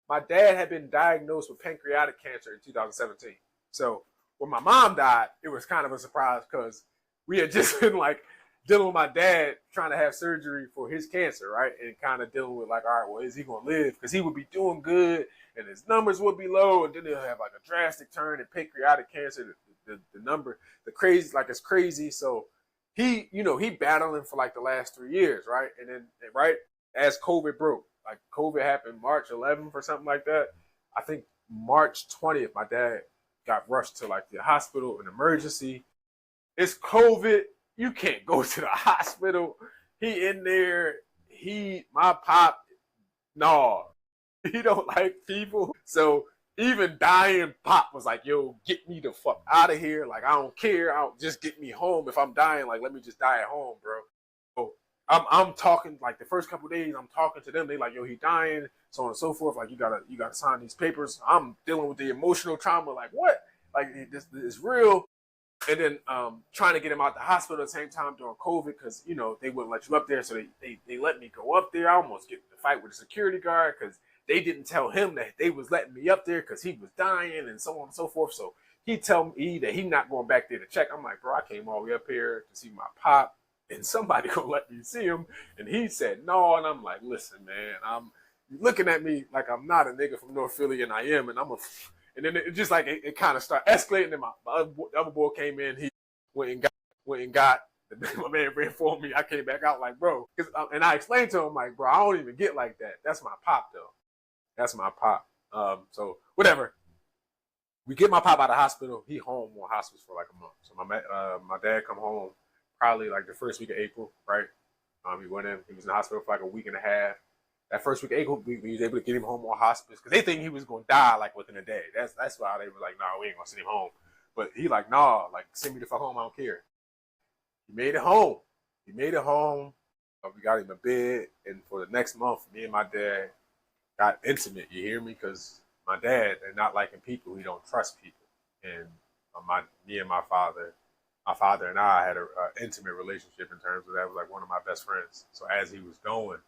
My dad had been diagnosed with pancreatic cancer in 2017. So when my mom died, it was kind of a surprise because we had just been like dealing with my dad trying to have surgery for his cancer, right? And kind of dealing with like, all right, well, is he going to live? Because he would be doing good and his numbers would be low. And then he'll have like a drastic turn in pancreatic cancer. The number, the crazy, like it's crazy. So he battling for like the last 3 years, right? And then, right, as COVID broke, like COVID happened March 11th or something like that. I think March 20th, my dad got rushed to like the hospital, an emergency. It's COVID. You can't go to the hospital. He in there. My pop, no, he don't like people. So even dying, pop was like, yo, get me the fuck out of here. Like, I don't care. I'll just get me home. If I'm dying, like, let me just die at home, bro. So I'm talking like the first couple of days, I'm talking to them. They like, yo, he dying, so on and so forth. Like, you gotta sign these papers. I'm dealing with the emotional trauma. Like, what? Like, this is real. And then trying to get him out the hospital at the same time during COVID because, they wouldn't let you up there. So they let me go up there. I almost get in a fight with a security guard because they didn't tell him that they was letting me up there because he was dying and so on and so forth. So he tell me that he not going back there to check. I'm like, bro, I came all the way up here to see my pop and somebody gonna let me see him. And he said no. And I'm like, listen, man, I'm looking at me like I'm not a nigga from North Philly and I am. And and then it just like it kind of started escalating. And my other boy came in. He went and got my man ran for me. I came back out like, bro, and I explained to him like, bro, I don't even get like that. That's my pop though. That's my pop. So whatever. We get my pop out of the hospital. He home on hospice for like a month. So my dad come home probably like the first week of April, right? He went in. He was in the hospital for like a week and a half. That first week of April, we was able to get him home on hospice because they think he was gonna die like within a day. That's why they were like, nah, we ain't gonna send him home. But he like, nah, like send me the fuck home. I don't care. He made it home. We got him a bed, and for the next month, me and my dad got intimate. You hear me? Because my dad, and not liking people, he don't trust people. And me and my father and I had an intimate relationship in terms of that was like one of my best friends. So as he was going,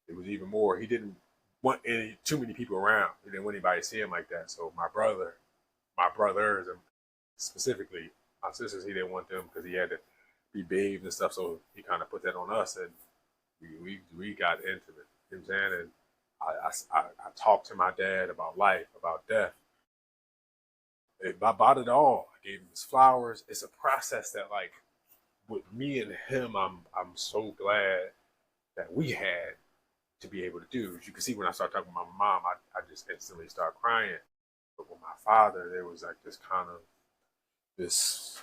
it was even more. He didn't want too many people around. He didn't want anybody to see him like that. So my brothers, and specifically my sisters, he didn't want them because he had to be bathed and stuff. So he kind of put that on us, and we got intimate. You know what I'm saying? And I talked to my dad about life, about death, about it all. I gave him his flowers. It's a process that, like, with me and him, I'm so glad that we had to be able to do. As you can see, when I started talking with my mom, I just instantly started crying. But with my father, there was like this kind of this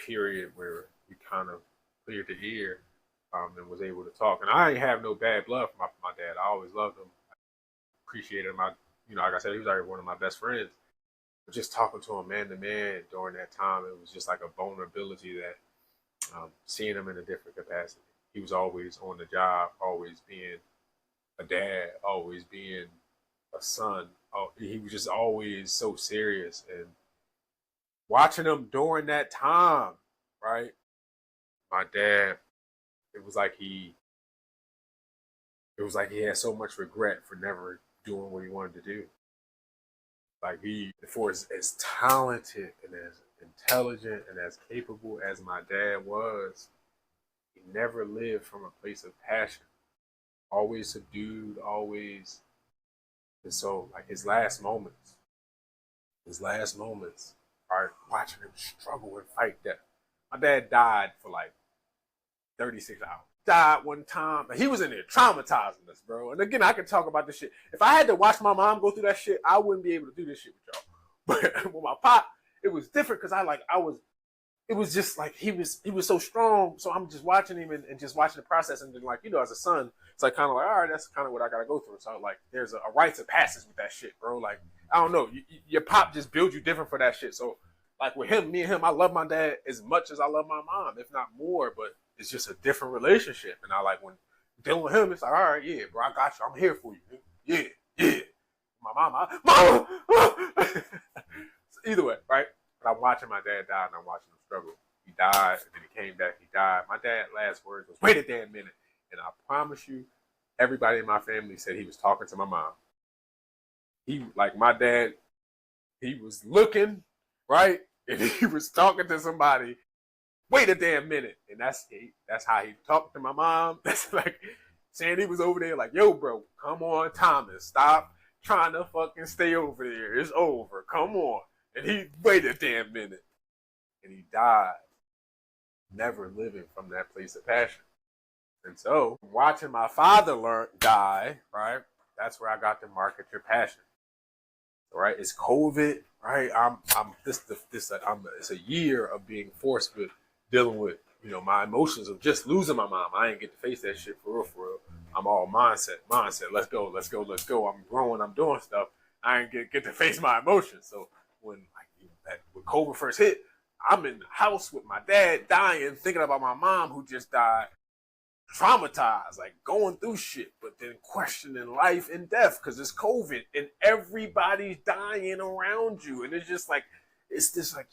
period where we kind of cleared the air and was able to talk. And I ain't have no bad blood for my dad. I always loved him. I appreciated him. Like I said, he was like one of my best friends. But just talking to him man to man during that time, it was just like a vulnerability that seeing him in a different capacity. He was always on the job, always being a dad, always being a son. He was just always so serious. And watching him during that time, right? My dad, it was like he had so much regret for never doing what he wanted to do. Like for as talented and as intelligent and as capable as my dad was, he never lived from a place of passion. always subdued, always. And so, like his last moments are watching him struggle and fight death. My dad died for like 36 hours. Died one time. He was in there traumatizing us, bro. And again, I can talk about this shit. If I had to watch my mom go through that shit, I wouldn't be able to do this shit with y'all. But with my pop, it was different because it was just like he was so strong. So I'm just watching him and just watching the process. And then, like, as a son, it's like kind of like, all right, that's kind of what I got to go through. So like, there's a rites of passage with that shit, bro. Like, I don't know. Your pop just builds you different for that shit. So like with him, me and him, I love my dad as much as I love my mom, if not more. But it's just a different relationship. And I like when dealing with him, it's like, all right, yeah, bro, I got you. I'm here for you. Yeah, yeah. My mama. So either way, right? But I'm watching my dad die and I'm watching him struggle. He died and then he came back. He died. My dad's last words was, wait a damn minute. And I promise you, everybody in my family said he was talking to my mom. My dad, he was looking, right? And he was talking to somebody. Wait a damn minute. And that's how he talked to my mom. That's like saying he was over there like, yo, bro, come on, Thomas. Stop trying to fucking stay over there. It's over. Come on. And he waited a damn minute. And he died, never living from that place of passion. And so, watching my father die, right? That's where I got to market your passion. Right? It's COVID, right? It's a year of being forced with dealing with, my emotions of just losing my mom. I ain't get to face that shit for real. I'm all mindset. Let's go. I'm growing. I'm doing stuff. I ain't get to face my emotions. So when COVID first hit, I'm in the house with my dad dying, thinking about my mom who just died, traumatized, like going through shit, but then questioning life and death because it's COVID and everybody's dying around you. And it's just like,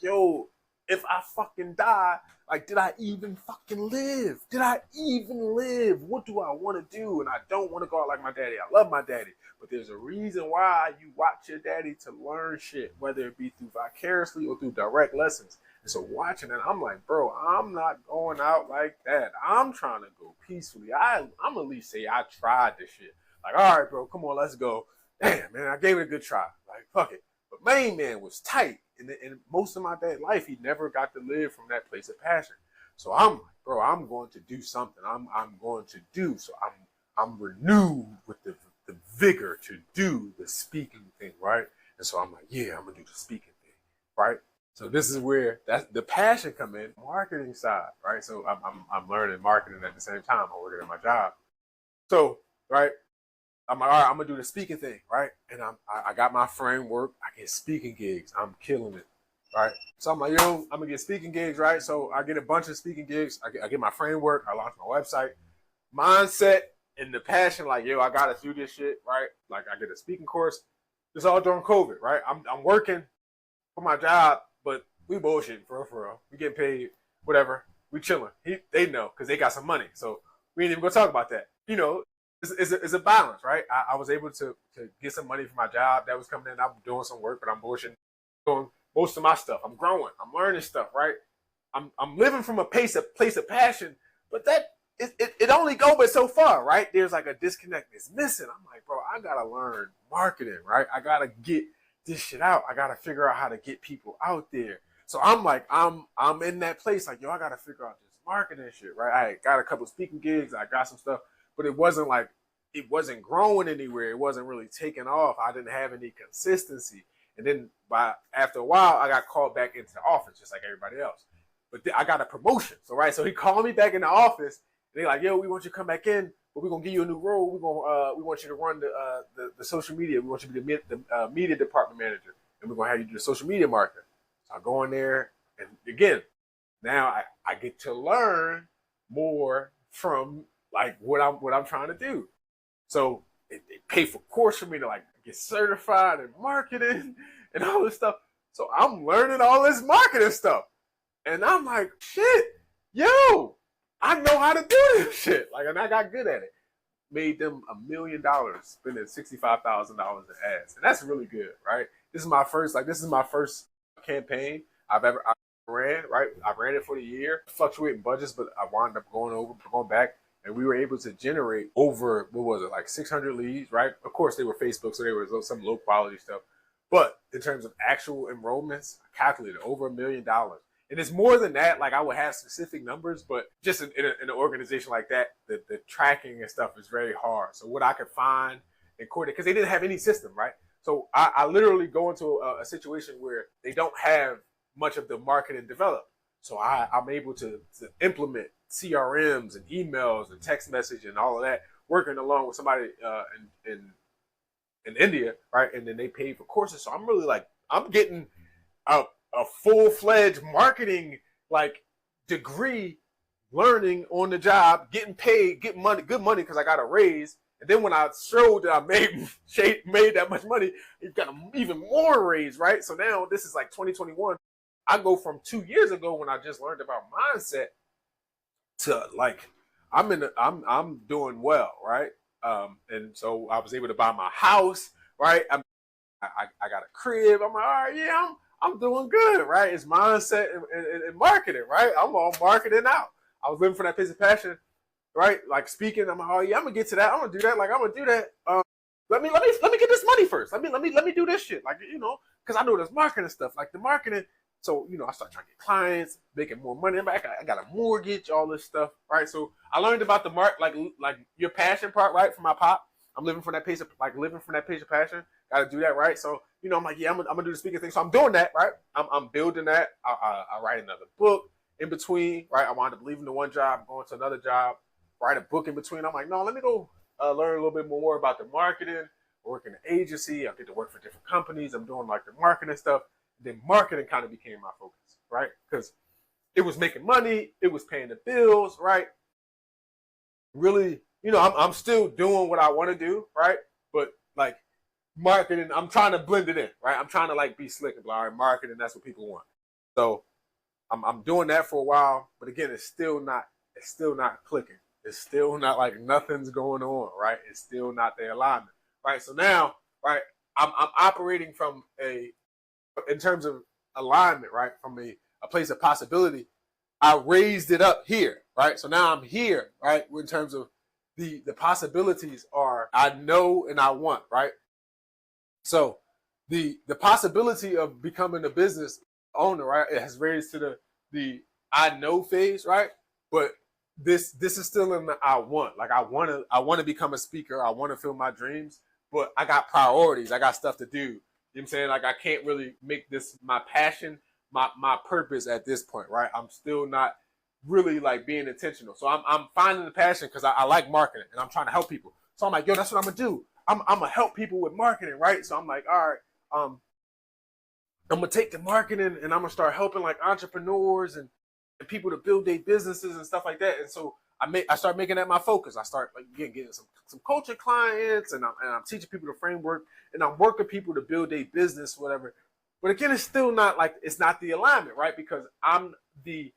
yo, if I fucking die, like, did I even fucking live? Did I even live? What do I want to do? And I don't want to go out like my daddy. I love my daddy. But there's a reason why you watch your daddy to learn shit, whether it be through vicariously or through direct lessons. And so watching it, I'm like, bro, I'm not going out like that. I'm trying to go peacefully. I'm at least say I tried this shit. Like, all right, bro, come on, let's go. Damn, man, I gave it a good try. Like, fuck it. But main man was tight. And most of my dad's life, he never got to live from that place of passion. So I'm like, bro, I'm going to do something. I'm going to do. So I'm renewed with the vigor to do the speaking thing, right? And so I'm like, yeah, I'm gonna do the speaking thing, right? So this is where that's the passion come in, marketing side, right? So I'm learning marketing at the same time. I'm working at my job. So, right, I'm like, all right, I'm gonna do the speaking thing, right? And I got my framework. I get speaking gigs. I'm killing it, right? So I'm like, yo, I'm gonna get speaking gigs, right? So I get a bunch of speaking gigs. I get my framework. I launch my website, mindset, and the passion. Like, yo, I gotta do this shit, right? Like, I get a speaking course. It's all during COVID, right? I'm working for my job, but we bullshitting for real. We getting paid, whatever. We chilling. They know because they got some money, so we ain't even gonna talk about that. It's a balance, right? I was able to get some money for my job that was coming in. I'm doing some work, but I'm bullshitting, doing most of my stuff. I'm growing. I'm learning stuff, right? I'm living from a place of passion, but that it only go but so far, right? There's like a disconnect. It's missing. I'm like, bro, I gotta learn marketing, right? I gotta get this shit out. I gotta figure out how to get people out there. So I'm like, I'm in that place, like, yo, I gotta figure out this marketing shit, right? I got a couple speaking gigs. I got some stuff. But it wasn't growing anywhere. It wasn't really taking off. I didn't have any consistency. And then after a while, I got called back into the office, just like everybody else. But I got a promotion. So he called me back in the office, and they're like, yo, we want you to come back in, but we're gonna give you a new role. We want you to run the social media. We want you to be the media department manager, and we're gonna have you do the social media marketing. So I go in there, and again, now I get to learn more from like what I'm trying to do. So they pay for course for me to like get certified in marketing and all this stuff. So I'm learning all this marketing stuff. And I'm like, shit, yo, I know how to do this shit. Like, and I got good at it. Made them $1 million, spending $65,000 in ads. And that's really good, right? This is my first campaign I ran, right? I ran it for the year, fluctuating budgets, but I wound up going back and we were able to generate over, what was it, like 600 leads, right? Of course, they were Facebook, so they were some low quality stuff. But in terms of actual enrollments, I calculated over $1 million. And it's more than that. Like, I would have specific numbers, but just in an organization like that, the tracking and stuff is very hard. So what I could find and coordinate, because they didn't have any system, right? So I literally go into a situation where they don't have much of the marketing developed. So I'm able to implement CRMs and emails and text message and all of that, working along with somebody in India, right? And then they pay for courses. So I'm really like, I'm getting a full-fledged marketing like degree, learning on the job, getting paid, getting money, good money, because I got a raise. And then when I showed that I made that much money, it got an even more raise, right? So now this is like 2021. I go from 2 years ago when I just learned about mindset to like I'm doing well, right? And so I was able to buy my house, right? I got a crib. I'm like, all right, yeah, I'm doing good, right? It's mindset and marketing, right? I'm all marketing out. I was living for that piece of passion, right? Like speaking, I'm like, oh yeah, I'm gonna get to that. I'm gonna do that. Like I'm gonna do that. Let me get this money first. Let me do this shit. Like, you know, because I know there's marketing stuff. Like the marketing. So, you know, I start trying to get clients, making more money. I got a mortgage, all this stuff, right? So I learned about the like your passion part, right? From my pop. I'm living from that pace of passion. Got to do that, right? So, you know, I'm like, yeah, I'm gonna do the speaking thing. So I'm doing that, right? I'm building that. I write another book in between, right? I wound up leaving the one job, going to another job, write a book in between. I'm like, no, let me go learn a little bit more about the marketing. Work in an agency. I get to work for different companies. I'm doing like the marketing stuff. Then marketing kind of became my focus, right? Because it was making money, it was paying the bills, right? Really, you know, I'm still doing what I want to do, right? But like marketing, I'm trying to blend it in, right? I'm trying to like be slick and be like, all right, marketing, that's what people want. So I'm doing that for a while, but again, it's still not clicking. It's still not like nothing's going on, right? It's still not the alignment, right? So now, right, I'm operating from in terms of alignment, right, from a place of possibility. I raised it up here, right? So now I'm here, right, in terms of the possibilities are I know and I want, right? So the possibility of becoming a business owner, right, it has raised to the I know phase, right? But this is still in the I want. Like I want to become a speaker. I want to fulfill my dreams, but I got priorities. I got stuff to do. You know what I'm saying? Like I can't really make this my passion, my purpose at this point, right? I'm still not really like being intentional. So I'm finding the passion because I like marketing and I'm trying to help people. So I'm like, yo, that's what I'm gonna do. I'm gonna help people with marketing, right? So I'm like, all right, I'm gonna take the marketing and I'm gonna start helping like entrepreneurs and people to build their businesses and stuff like that. And so I start making that my focus. I start like getting some coaching clients and I'm teaching people the framework and I'm working people to build their business, whatever. But again, it's still not like it's not the alignment, right? Because I'm the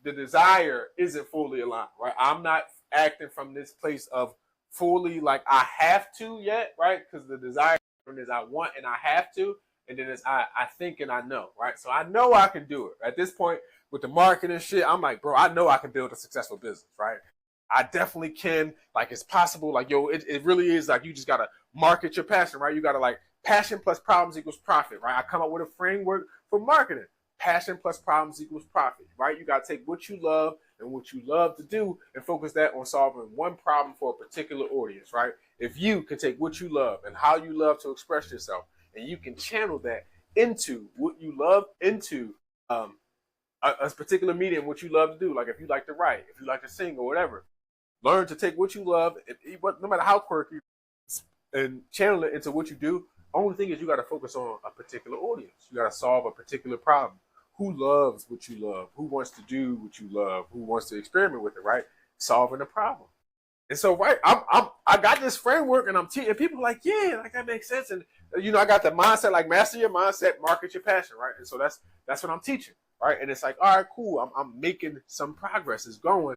desire isn't fully aligned, right? I'm not acting from this place of fully like I have to yet, right? Because the desire is I want and I have to, and then it's I think and I know, right? So I know I can do it. At this point with the marketing shit, I'm like, bro, I know I can build a successful business, right? I definitely can. Like it's possible. Like, yo, it really is like you just gotta market your passion, right? You gotta like passion plus problems equals profit, right? I come up with a framework for marketing. Passion plus problems equals profit, right? You got to take what you love and what you love to do and focus that on solving one problem for a particular audience, right? If you can take what you love and how you love to express yourself and you can channel that into what you love, into a particular medium, what you love to do, like if you like to write, if you like to sing or whatever, learn to take what you love, no matter how quirky, and channel it into what you do. Only thing is you got to focus on a particular audience. You got to solve a particular problem. Who loves what you love? Who wants to do what you love? Who wants to experiment with it, right? Solving a problem. And so, right, I got this framework and I'm teaching people like, yeah, like that makes sense. And, you know, I got the mindset, like master your mindset, market your passion, right? And so that's what I'm teaching, right? And it's like, all right, cool. I'm making some progress. It's going,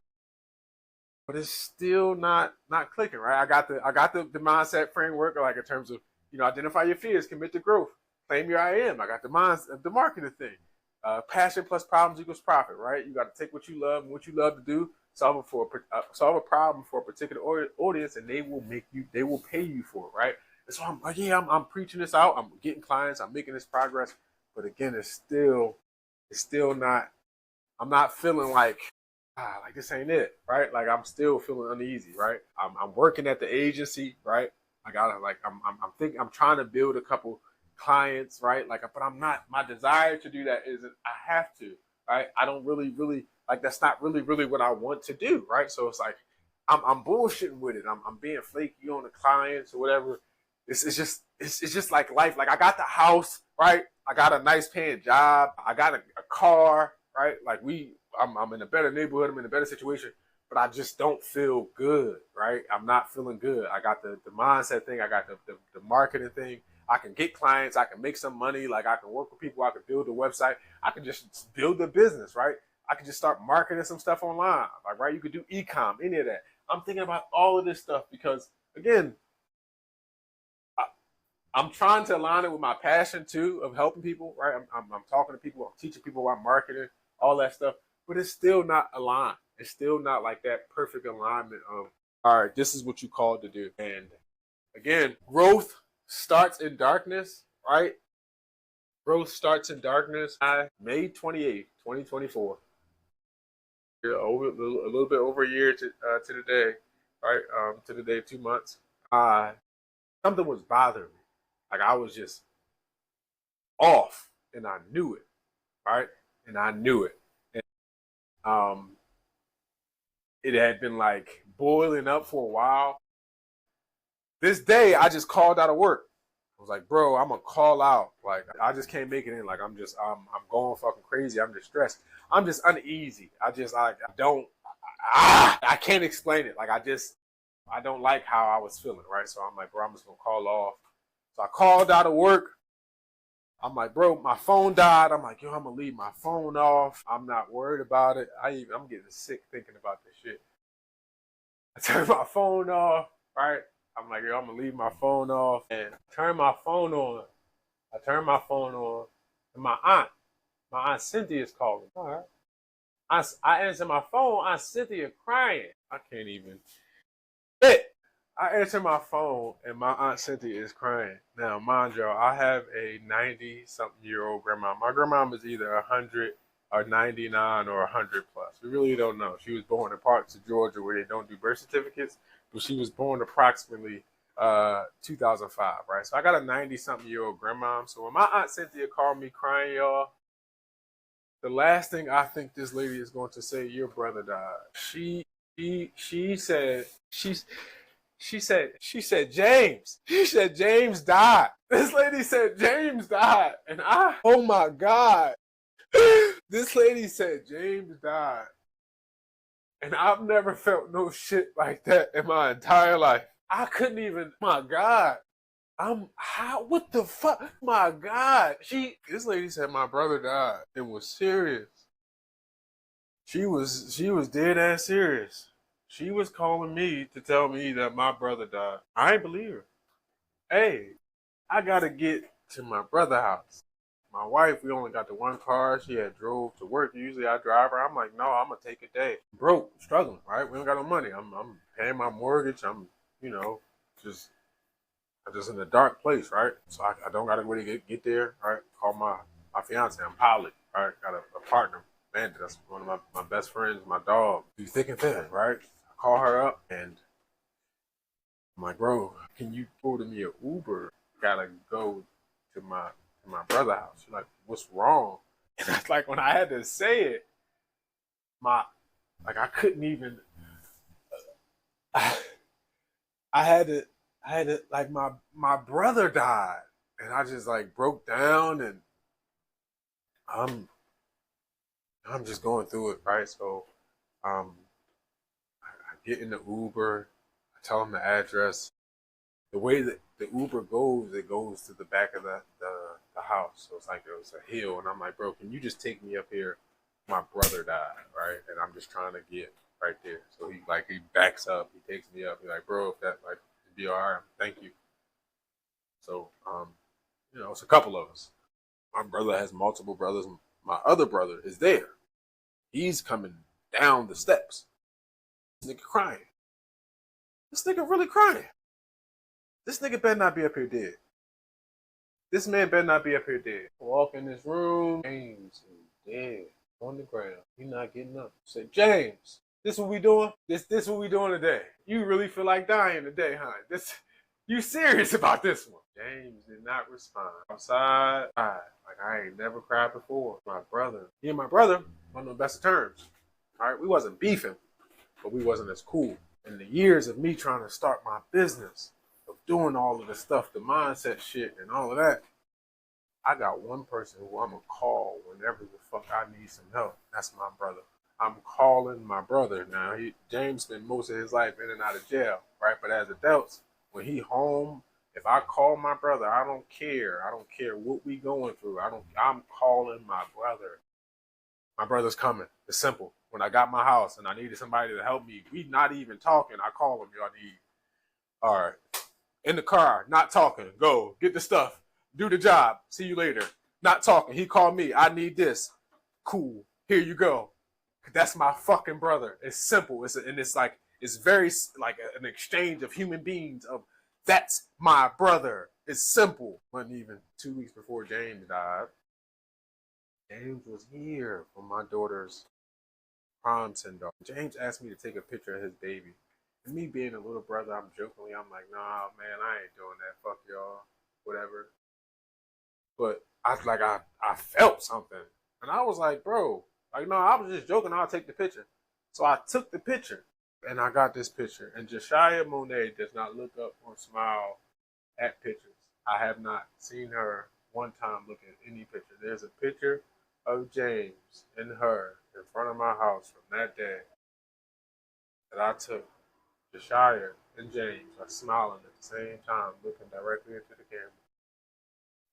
but it's still not clicking, right? I got the mindset framework, like in terms of, you know, identify your fears, commit to growth, claim your I am. I got the marketing thing. passion plus problems equals profit, right? You got to take what you love and what you love to do, solve a problem for a particular audience, and they will pay you for it, right? And so I'm like, yeah, I'm preaching this out. I'm getting clients. I'm making this progress, but again, it's still not. I'm not feeling like this ain't it, right? Like I'm still feeling uneasy, right? I'm working at the agency, right? I gotta like I'm trying to build a couple clients, right? Like, but I'm not. My desire to do that isn't. I have to, right? I don't really like. That's not really what I want to do, right? So it's like I'm bullshitting with it. I'm being flaky on the clients or whatever. It's just like life. Like I got the house, right? I got a nice paying job. I got a car, right? Like I'm in a better neighborhood. I'm in a better situation, but I just don't feel good, right? I'm not feeling good. I got the mindset thing. I got the marketing thing. I can get clients. I can make some money. Like I can work with people. I can build a website. I can just build a business, right? I can just start marketing some stuff online, like, right? You could do e-com, any of that. I'm thinking about all of this stuff because, again, I'm trying to align it with my passion too of helping people, right? I'm talking to people, I'm teaching people about marketing, all that stuff, but it's still not aligned. It's still not like that perfect alignment of, all right, this is what you called to do. And again, growth starts in darkness, right? Growth starts in darkness. May 28th, 2024. A little bit over a year to the day, right? To the day, 2 months. Something was bothering me. Like I was just off, and I knew it, right? And I knew it. And, it had been like boiling up for a while. This day, I just called out of work. I was like, bro, I'm gonna call out. Like I just can't make it in. Like I'm going fucking crazy. I'm just stressed. I'm just uneasy. I can't explain it. Like I don't like how I was feeling, right? So I'm like, bro, I'm just gonna call off. So I called out of work. I'm like, bro, my phone died. I'm like, yo, I'm gonna leave my phone off. I'm not worried about it. I'm getting sick thinking about this shit. I turned my phone off, right? I'm like, yo, I'm gonna leave my phone off and turn my phone on. I turn my phone on, and my aunt Cynthia is calling. All right. I answer my phone. Aunt Cynthia crying. I can't even. I answer my phone, and my Aunt Cynthia is crying. Now, mind y'all, I have a 90-something-year-old grandma. My grandma is either 100 or 99 or 100 plus. We really don't know. She was born in parts of Georgia where they don't do birth certificates, but she was born approximately 2005, right? So I got a 90-something-year-old grandma. So when my Aunt Cynthia called me crying, y'all, the last thing I think this lady is going to say, your brother died. She said, she said, James. She said, James died. This lady said, James died. And oh my God. This lady said, James died. And I've never felt no shit like that in my entire life. I couldn't even, my God. What the fuck? My God. This lady said my brother died. It was serious. She was dead ass serious. She was calling me to tell me that my brother died. I ain't believe her. Hey, I gotta get to my brother's house. My wife, we only got the one car. She had drove to work. Usually I drive her. I'm like, no, I'm gonna take a day. Broke, struggling, right? We don't got no money. I'm paying my mortgage. I'm, just in a dark place, right? So I don't gotta really get there, right? Call my fiance. I'm Polly, right? Got a partner. Man, that's one of my best friends, my dog. Do thick and thin, right? Call her up and I'm like, bro, can you order me an Uber? Gotta go to my brother's house. She's like, what's wrong? And that's like when I had to say it, I couldn't even. I had to like my brother died, and I just like broke down, and I'm just going through it, right? So, I get in the Uber. I tell them the address. The way that the Uber goes, it goes to the back of the house. So it's like it was a hill. And I'm like, bro, can you just take me up here? My brother died, right? And I'm just trying to get right there. So he backs up. He takes me up. He's like, bro, if that be all right, thank you. So, it's a couple of us. My brother has multiple brothers. My other brother is there. He's coming down the steps. This nigga crying. This nigga really crying. This nigga better not be up here dead. This man better not be up here dead. Walk in this room. James is dead on the ground. He not getting up. Say, James, this what we doing? This what we doing today? You really feel like dying today, huh? You serious about this one? James did not respond. Outside, like I ain't never cried before. My brother, me and my brother on the best of terms. All right, we wasn't beefing, but we wasn't as cool. In the years of me trying to start my business, of doing all of the stuff, the mindset shit and all of that, I got one person who I'm gonna call whenever the fuck I need some help. That's my brother. I'm calling my brother now. James spent most of his life in and out of jail, right? But as adults, when he home, if I call my brother, I don't care. I don't care what we going through. I'm calling my brother. My brother's coming. It's simple. When I got my house and I needed somebody to help me, we not even talking. I call him, y'all need. All right. In the car, not talking. Go, get the stuff. Do the job. See you later. Not talking. He called me. I need this. Cool. Here you go. That's my fucking brother. It's simple. It's very like an exchange of human beings of that's my brother. It's simple. Wasn't even 2 weeks before James died. James was here for my daughter's prom send-off. James asked me to take a picture of his baby. And me being a little brother, I'm like, nah, man, I ain't doing that. Fuck y'all. Whatever. But I felt something. And I was like, bro, like, no, I was just joking. I'll take the picture. So I took the picture. And I got this picture. And Josiah Monet does not look up or smile at pictures. I have not seen her one time look at any picture. There's a picture of James and her in front of my house from that day that I took. Josiah and James are smiling at the same time, looking directly into the camera.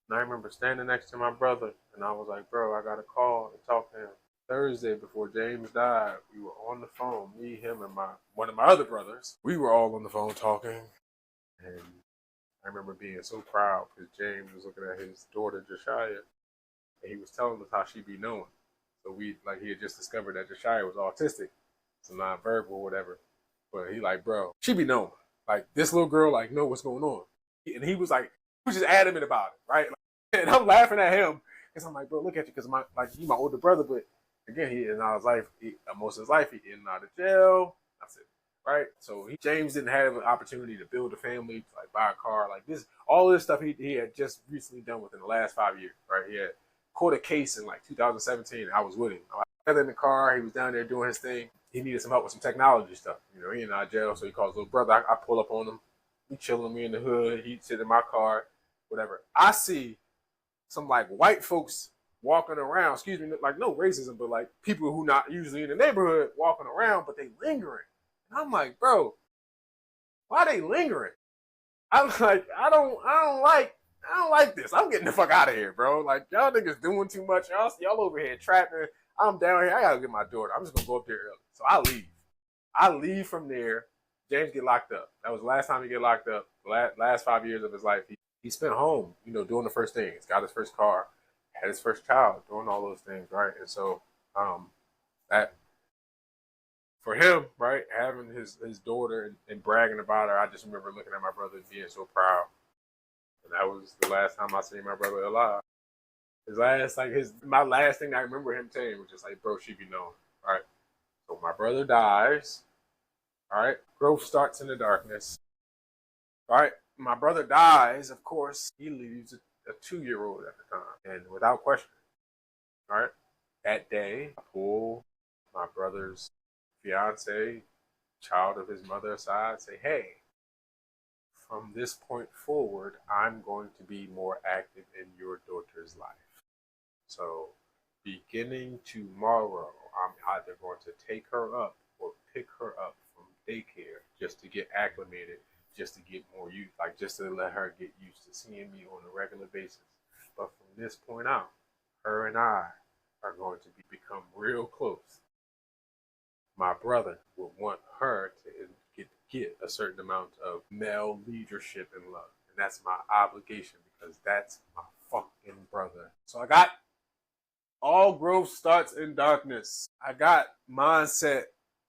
And I remember standing next to my brother, and I was like, bro, I got to call and talk to him. Thursday, before James died, we were on the phone, me, him, and one of my other brothers. We were all on the phone talking, and I remember being so proud because James was looking at his daughter, Josiah, and he was telling us how she be knowing. So he had just discovered that Josiah was autistic, so nonverbal or whatever. But he like, bro, she be knowing. Like, this little girl, like, know what's going on. And he was just adamant about it, right? And I'm laughing at him because I'm like, bro, look at you, because you my older brother, but again, he in and out of his life, most of his life, he in and out of jail. That's it, right? So James didn't have an opportunity to build a family, to like buy a car, like this, all this stuff he had just recently done within the last 5 years, right? He had caught a case in like 2017. And I was with him. I was in the car. He was down there doing his thing. He needed some help with some technology stuff. You know, he in and out of jail, so he calls little brother. I pull up on him. We chilling, me in the hood. He sit in my car, whatever. I see some like white folks walking around, excuse me, like no racism, but like people who not usually in the neighborhood walking around, but they lingering. And I'm like, bro, why they lingering? I'm like, I don't like this. I'm getting the fuck out of here, bro. Like, y'all niggas doing too much. Y'all over here trapping. I'm down here. I gotta get my daughter. I'm just gonna go up there early. So I leave. I leave from there. James get locked up. That was the last time he get locked up. The last 5 years of his life, he spent home, you know, doing the first things. Got his first car, had his first child, doing all those things, right? And so that for him, right, having his daughter and bragging about her, I just remember looking at my brother and being so proud. And that was the last time I seen my brother alive. My last thing I remember him saying was just like, bro, she be known, right? So my brother dies, all right? Growth starts in the darkness, all right? My brother dies, of course, he leaves a 2-year-old at the time, and without question, all right? That day, I pull my brother's fiance, child of his mother aside, say, hey, from this point forward, I'm going to be more active in your daughter's life. So beginning tomorrow, I'm either going to take her up or pick her up from daycare just to get acclimated, just to get more use, like just to let her get used to seeing me on a regular basis. But from this point out, her and I are going to become real close. My brother would want her to get a certain amount of male leadership and love. And that's my obligation because that's my fucking brother. So I got All growth starts in darkness. I got mindset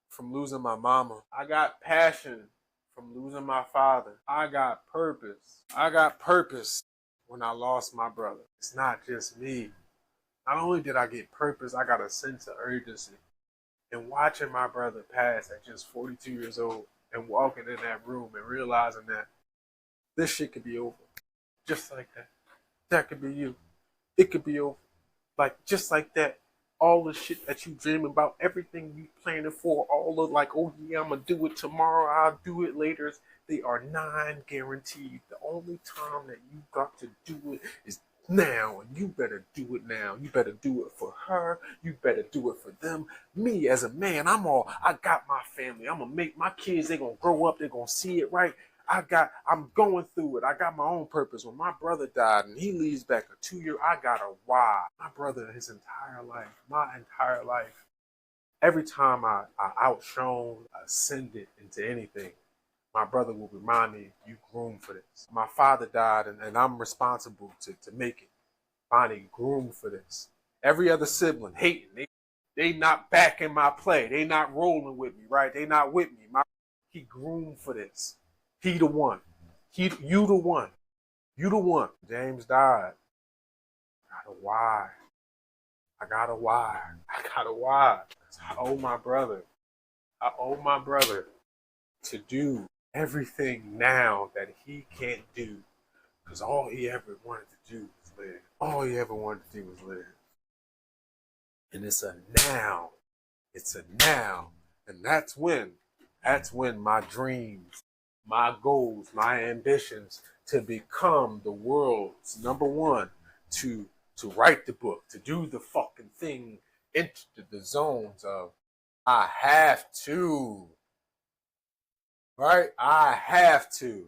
from losing my mama. I got passion from losing my father. I got purpose. I got purpose when I lost my brother. It's not just me. Not only did I get purpose, I got a sense of urgency. And watching my brother pass at just 42 years old and walking in that room and realizing that this shit could be over. Just like that. That could be you. It could be over. Like, just like that. All the shit that you dream about, everything you planning for, all the like, oh yeah, I'm gonna do it tomorrow, I'll do it later. They are non-guaranteed. The only time that you got to do it is now, and you better do it now. You better do it for her. You better do it for them. Me as a man, I got my family. I'm gonna make my kids, they're gonna grow up, they're gonna see it right. I'm going through it. I got my own purpose. When my brother died and he leaves back a 2-year, I got a why. My brother, my entire life, every time I outshone, ascended into anything, my brother will remind me, you groomed for this. My father died and I'm responsible to make it. Bonnie groomed for this. Every other sibling hating. They not backing my play. They not rolling with me, right? They not with me. He groomed for this. He the one. You the one. You the one. James died. I got a why. I got a why. I got a why. I owe my brother. I owe my brother to do everything now that he can't do. Because all he ever wanted to do was live. All he ever wanted to do was live. And it's a now. It's a now. And that's when my dreams, my goals, my ambitions to become the world's number one, to write the book, to do the fucking thing, into the zones of I have to. Right? I have to.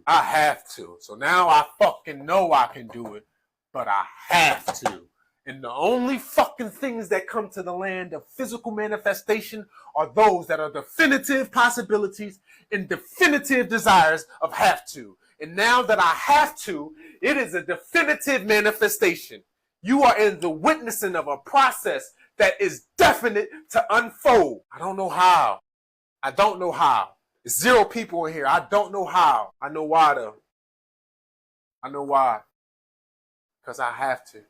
So now I fucking know I can do it, but I have to. And the only fucking things that come to the land of physical manifestation are those that are definitive possibilities and definitive desires of have to. And now that I have to, it is a definitive manifestation. You are in the witnessing of a process that is definite to unfold. I don't know how. There's 0 people in here. I don't know how. I know why though. I know why. Because I have to.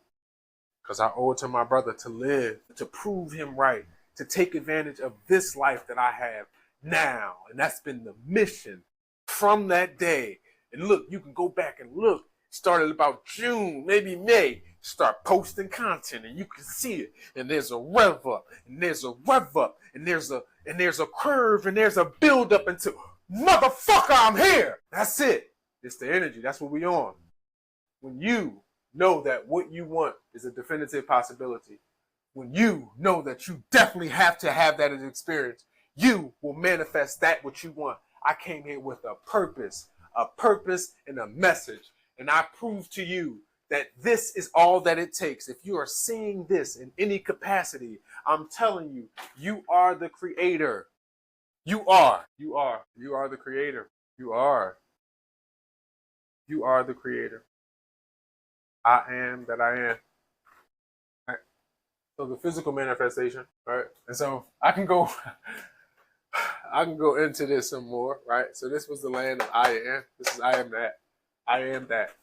Because I owe it to my brother to live, to prove him right, to take advantage of this life that I have now. And that's been the mission from that day. And look, you can go back and look. Started about June, maybe May. Start posting content and you can see it. And there's a rev up, and there's a rev up, and there's a curve, and there's a build up into motherfucker, I'm here. That's it. It's the energy. That's what we on. When you know that what you want is a definitive possibility, when you know that you definitely have to have that as an experience, you will manifest that what you want. I came here with a purpose and a message. And I prove to you that this is all that it takes. If you are seeing this in any capacity, I'm telling you, you are the creator. You are the creator. You are the creator. I am that I am. Right? So the physical manifestation, right? And so I can go into this some more, right? So this was the land of I am. This is I am that. I am that.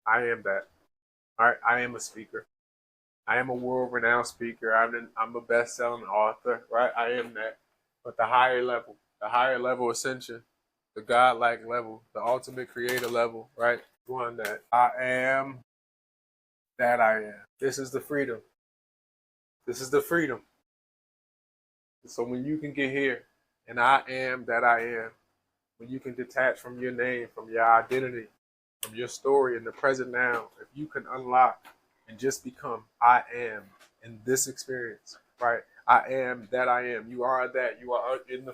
I am that. All right. I am a speaker. I am a world-renowned speaker. I'm a best-selling author, right? I am that. But the higher level ascension, the godlike level, the ultimate creator level, right? One that I am that I am. This is the freedom. This is the freedom. So when you can get here, and I am that I am, when you can detach from your name, from your identity, from your story in the present now, if you can unlock and just become I am in this experience, right? I am that I am. You are that. You are in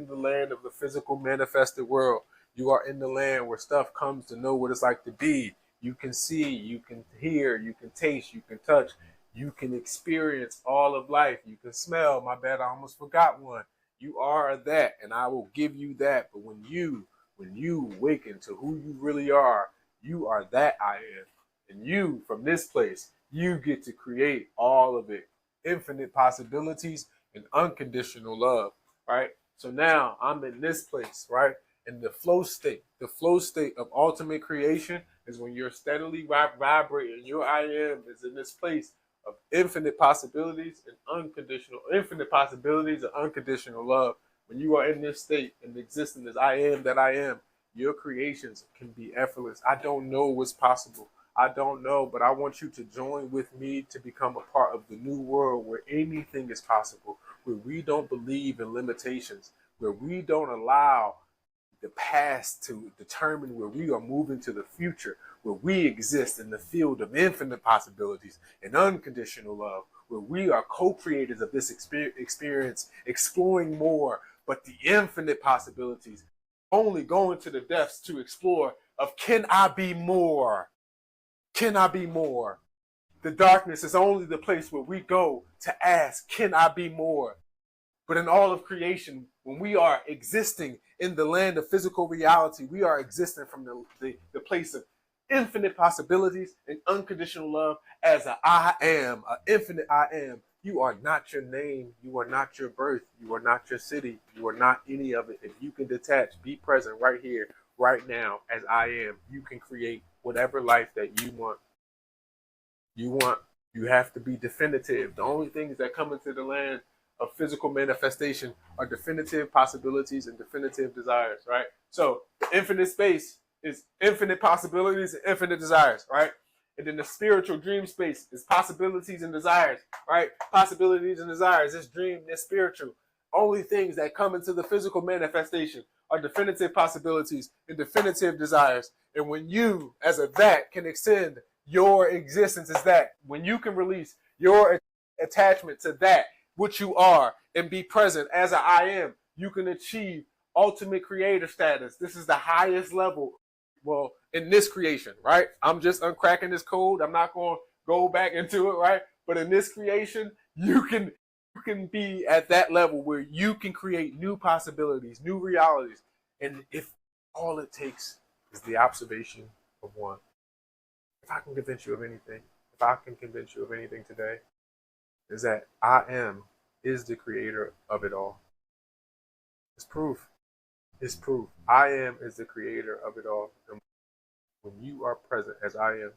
the land of the physical manifested world. You are in the land where stuff comes to know what it's like to be. You can see, you can hear, you can taste, you can touch, you can experience all of life. You can smell. My bad, I almost forgot one. You are that, and I will give you that. But when you awaken to who you really are, you are that I am. And you, from this place, You get to create all of it. Infinite possibilities and unconditional love, right? So now I'm in this place, right? In the flow state of ultimate creation is when you're steadily vibrating. Your I am is in this place of infinite possibilities infinite possibilities and unconditional love. When you are in this state and existing as I am that I am, your creations can be effortless. I don't know what's possible. I don't know, but I want you to join with me to become a part of the new world where anything is possible, where we don't believe in limitations, where we don't allow the past to determine where we are moving to the future, where we exist in the field of infinite possibilities and unconditional love, where we are co-creators of this experience, exploring more, but the infinite possibilities, only going to the depths to explore of can I be more? Can I be more? The darkness is only the place where we go to ask, can I be more? But in all of creation, when we are existing in the land of physical reality, we are existing from the place of infinite possibilities and unconditional love as an I am, an infinite I am. You are not your name. You are not your birth. You are not your city. You are not any of it. If you can detach, be present right here, right now, as I am, you can create whatever life that you want. You have to be definitive. The only things that come into the land of physical manifestation are definitive possibilities and definitive desires, right? So the infinite space is infinite possibilities and infinite desires, right? And then the spiritual dream space is possibilities and desires, right? Possibilities and desires, this dream, this spiritual. Only things that come into the physical manifestation are definitive possibilities and definitive desires. And when you, as a that, can extend your existence as that, when you can release your attachment to that, what you are, and be present as I am, you can achieve ultimate creator status. This is the highest level, well, in this creation, right? I'm just uncracking this code. I'm not going to go back into it, right? But in this creation, you can be at that level where you can create new possibilities, new realities. And if all it takes is the observation of one, if I can convince you of anything, if I can convince you of anything today, is that I am is the creator of it all. It's proof. It's proof. I am is the creator of it all. And when you are present as I am,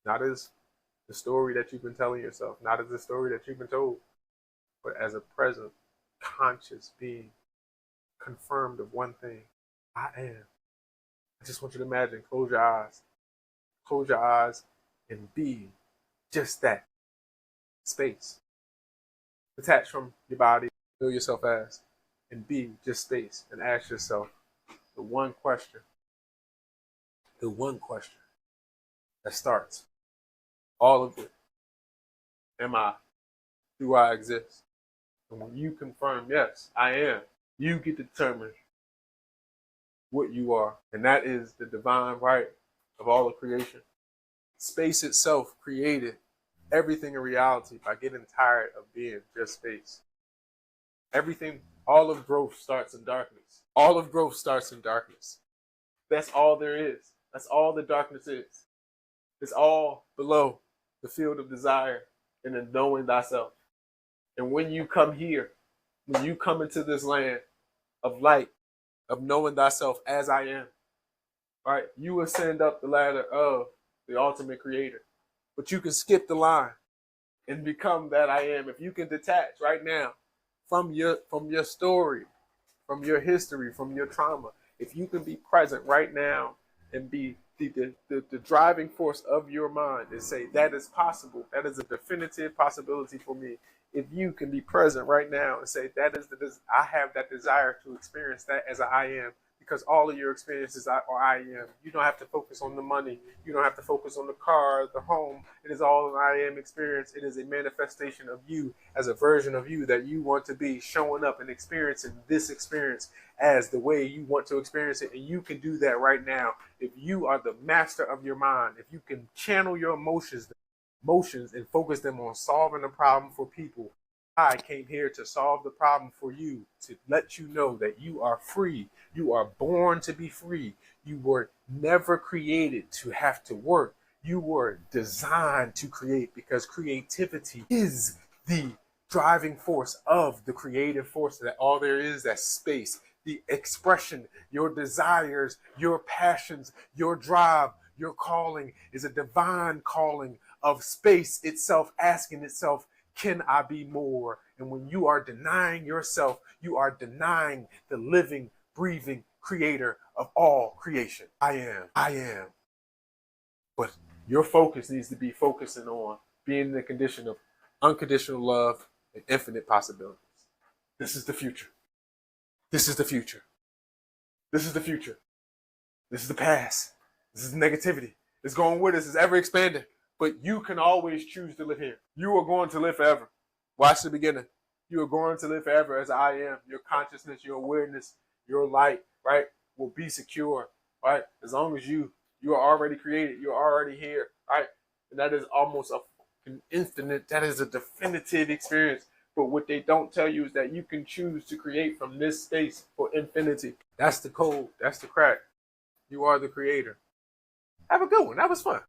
not as the story that you've been telling yourself, not as the story that you've been told, but as a present, conscious being, confirmed of one thing, I am. I just want you to imagine, close your eyes and be just that space. Detach from your body, feel yourself as, and be just space, and ask yourself the one question that starts all of it. Am I? Do I exist? And when you confirm, yes, I am, you get to determine what you are. And that is the divine right of all of creation. Space itself created everything in reality by getting tired of being just space. Everything, all of growth starts in darkness. All of growth starts in darkness. That's all there is. That's all the darkness is. It's all below the field of desire and in knowing thyself. And when you come here, when you come into this land of light, of knowing thyself as I am, right, you ascend up the ladder of the ultimate creator. But you can skip the line and become that I am. If you can detach right now from your story, from your history, from your trauma, if you can be present right now and be the driving force of your mind and say, that is possible. That is a definitive possibility for me. If you can be present right now and say, I have that desire to experience that as I am, because all of your experiences are I am. You don't have to focus on the money. You don't have to focus on the car, the home. It is all an I am experience. It is a manifestation of you as a version of you that you want to be, showing up and experiencing this experience as the way you want to experience it. And you can do that right now. If you are the master of your mind, if you can channel your emotions and focus them on solving a problem for people. I came here to solve the problem for you, to let you know that you are free. You are born to be free. You were never created to have to work. You were designed to create because creativity is the driving force of the creative force. That all there is, that space, the expression, your desires, your passions, your drive, your calling is a divine calling of space itself asking itself, can I be more? And when you are denying yourself, you are denying the living, breathing creator of all creation. I am. But your focus needs to be focusing on being in the condition of unconditional love and infinite possibilities. This is the future. This is the future. This is the future. This is the past. This is negativity. It's going with us. It's ever expanding. But you can always choose to live here. You are going to live forever. Watch the beginning. You are going to live forever as I am. Your consciousness, your awareness, your light, right, will be secure, right? As long as you are already created. You're already here, right? And that is almost an infinite, that is a definitive experience. But what they don't tell you is that you can choose to create from this space for infinity. That's the code. That's the crack. You are the creator. Have a good one. That was fun.